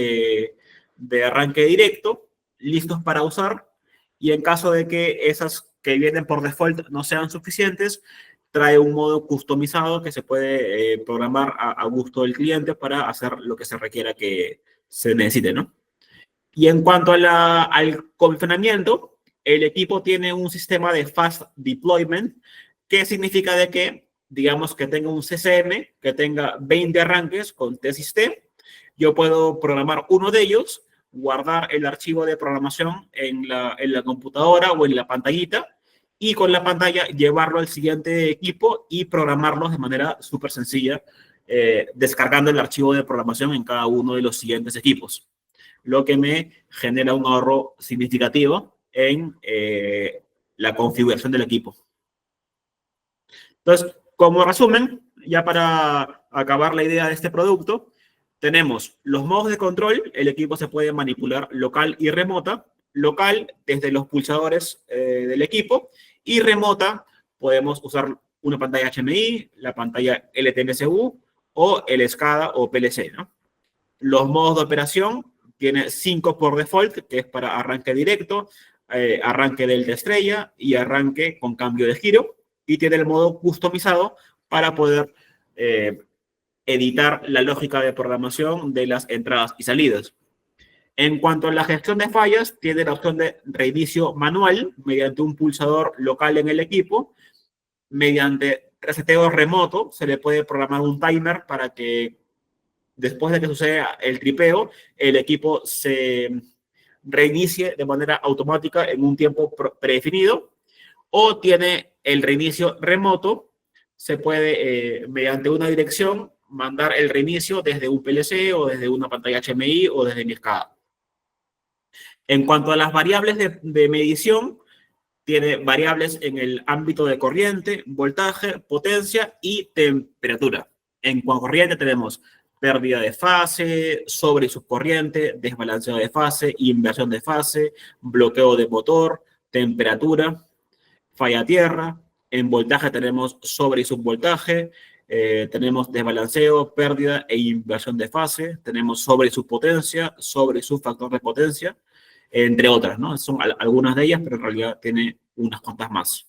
de arranque directo, listos para usar. Y en caso de que esas que vienen por default no sean suficientes, trae un modo customizado que se puede programar a gusto del cliente para hacer lo que se requiera que se necesite, ¿no? Y en cuanto al comisionamiento, el equipo tiene un sistema de fast deployment, que significa de que, digamos que tenga un CCM, que tenga 20 arranques con T-System, yo puedo programar uno de ellos, guardar el archivo de programación en la computadora o en la pantallita, y con la pantalla llevarlo al siguiente equipo y programarlo de manera súper sencilla, descargando el archivo de programación en cada uno de los siguientes equipos, lo que me genera un ahorro significativo en la configuración del equipo. Entonces, como resumen, ya para acabar la idea de este producto, tenemos los modos de control. El equipo se puede manipular local y remota. Local, desde los pulsadores del equipo, y remota, podemos usar una pantalla HMI, la pantalla LTMSU o el SCADA o PLC, ¿no? Los modos de operación, tiene 5 por default, que es para arranque directo, arranque delta estrella y arranque con cambio de giro. Y tiene el modo customizado para poder editar la lógica de programación de las entradas y salidas. En cuanto a la gestión de fallas, tiene la opción de reinicio manual mediante un pulsador local en el equipo. Mediante reseteo remoto, se le puede programar un timer para que después de que suceda el tripeo, el equipo se reinicie de manera automática en un tiempo predefinido. O tiene el reinicio remoto, se puede, mediante una dirección, mandar el reinicio desde un PLC o desde una pantalla HMI o desde mi SCADA. En cuanto a las variables de medición, tiene variables en el ámbito de corriente, voltaje, potencia y temperatura. En cuanto a corriente tenemos pérdida de fase, sobre y subcorriente, desbalanceo de fase, inversión de fase, bloqueo de motor, temperatura, falla tierra. En voltaje tenemos sobre y subvoltaje, tenemos desbalanceo, pérdida e inversión de fase, tenemos sobre su potencia, sobre su factor de potencia, entre otras, ¿no? Son algunas de ellas, pero en realidad tiene unas cuantas más.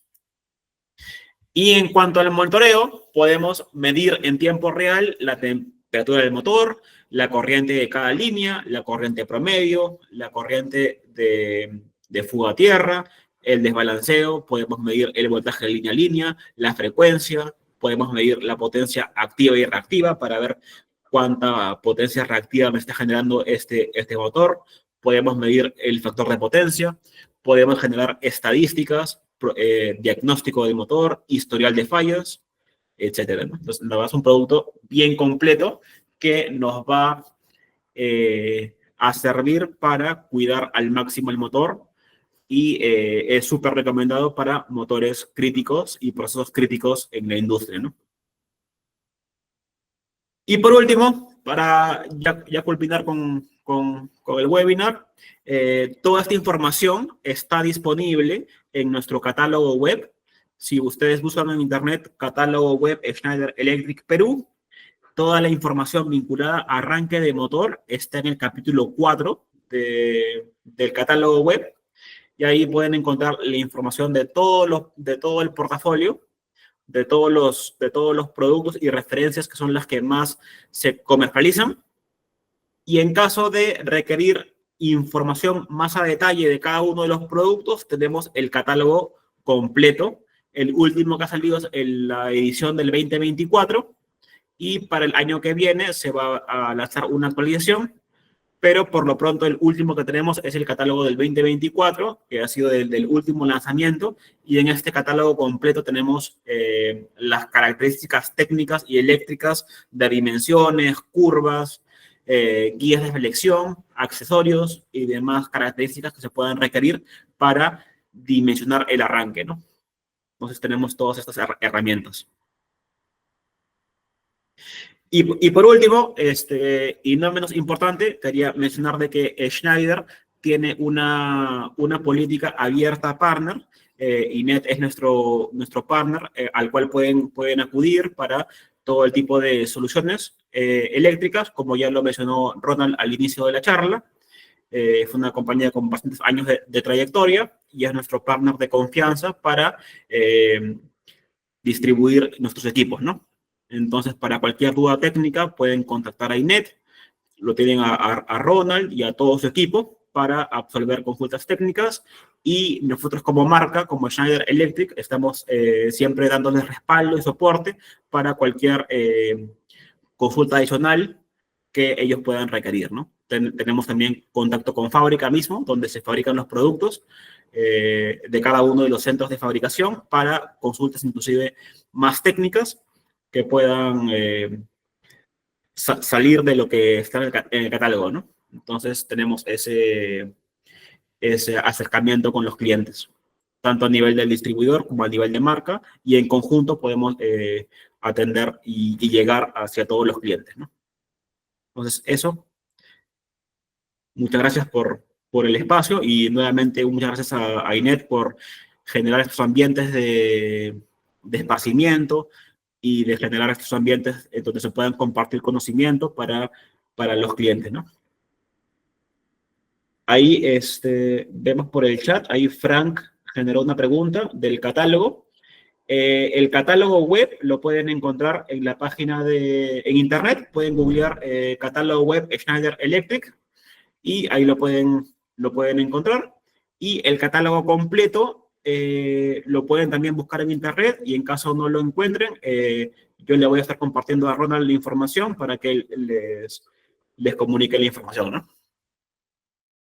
Y en cuanto al monitoreo, podemos medir en tiempo real la temperatura del motor, la corriente de cada línea, la corriente promedio, la corriente de fuga a tierra, el desbalanceo, podemos medir el voltaje de línea a línea, la frecuencia, podemos medir la potencia activa y reactiva para ver cuánta potencia reactiva me está generando este motor, podemos medir el factor de potencia, podemos generar estadísticas, diagnóstico del motor, historial de fallas, etcétera, ¿no? Entonces, la verdad es un producto bien completo que nos va a servir para cuidar al máximo el motor y es súper recomendado para motores críticos y procesos críticos en la industria, ¿no? Y por último, para ya culminar con el webinar, toda esta información está disponible en nuestro catálogo web. Si ustedes buscan en internet catálogo web Schneider Electric Perú, toda la información vinculada a arranque de motor está en el capítulo 4 del catálogo web. Y ahí pueden encontrar la información de todo el portafolio, de todos los productos y referencias que son las que más se comercializan. Y en caso de requerir información más a detalle de cada uno de los productos, tenemos el catálogo completo. El último que ha salido es la edición del 2024 y para el año que viene se va a lanzar una actualización, pero por lo pronto el último que tenemos es el catálogo del 2024, que ha sido del último lanzamiento, y en este catálogo completo tenemos las características técnicas y eléctricas de dimensiones, curvas, guías de flexión, accesorios y demás características que se puedan requerir para dimensionar el arranque, ¿no? Entonces tenemos todas estas herramientas. Y por último, y no menos importante, quería mencionar de que Schneider tiene una política abierta partner. INET es nuestro partner al cual pueden acudir para todo el tipo de soluciones eléctricas, como ya lo mencionó Ronald al inicio de la charla. Fue una compañía con bastantes años de trayectoria y es nuestro partner de confianza para distribuir nuestros equipos, ¿no? Entonces, para cualquier duda técnica, pueden contactar a INET, lo tienen a Ronald y a todo su equipo para absolver consultas técnicas. Y nosotros como marca, como Schneider Electric, estamos siempre dándoles respaldo y soporte para cualquier consulta adicional que ellos puedan requerir, ¿no? Tenemos también contacto con fábrica mismo, donde se fabrican los productos de cada uno de los centros de fabricación para consultas inclusive más técnicas que puedan salir de lo que está en el catálogo, ¿no? Entonces tenemos ese acercamiento con los clientes, tanto a nivel del distribuidor como a nivel de marca, y en conjunto podemos atender y llegar hacia todos los clientes, ¿no? Entonces eso, muchas gracias por el espacio y nuevamente muchas gracias a INET por generar estos ambientes de esparcimiento y de generar estos ambientes donde se puedan compartir conocimiento para los clientes, ¿no? Ahí vemos por el chat, ahí Frank generó una pregunta del catálogo. El catálogo web lo pueden encontrar en la página en internet, pueden googlear catálogo web Schneider Electric y ahí lo pueden encontrar. Y el catálogo completo lo pueden también buscar en internet y en caso no lo encuentren, yo le voy a estar compartiendo a Ronald la información para que les comunique la información, ¿no?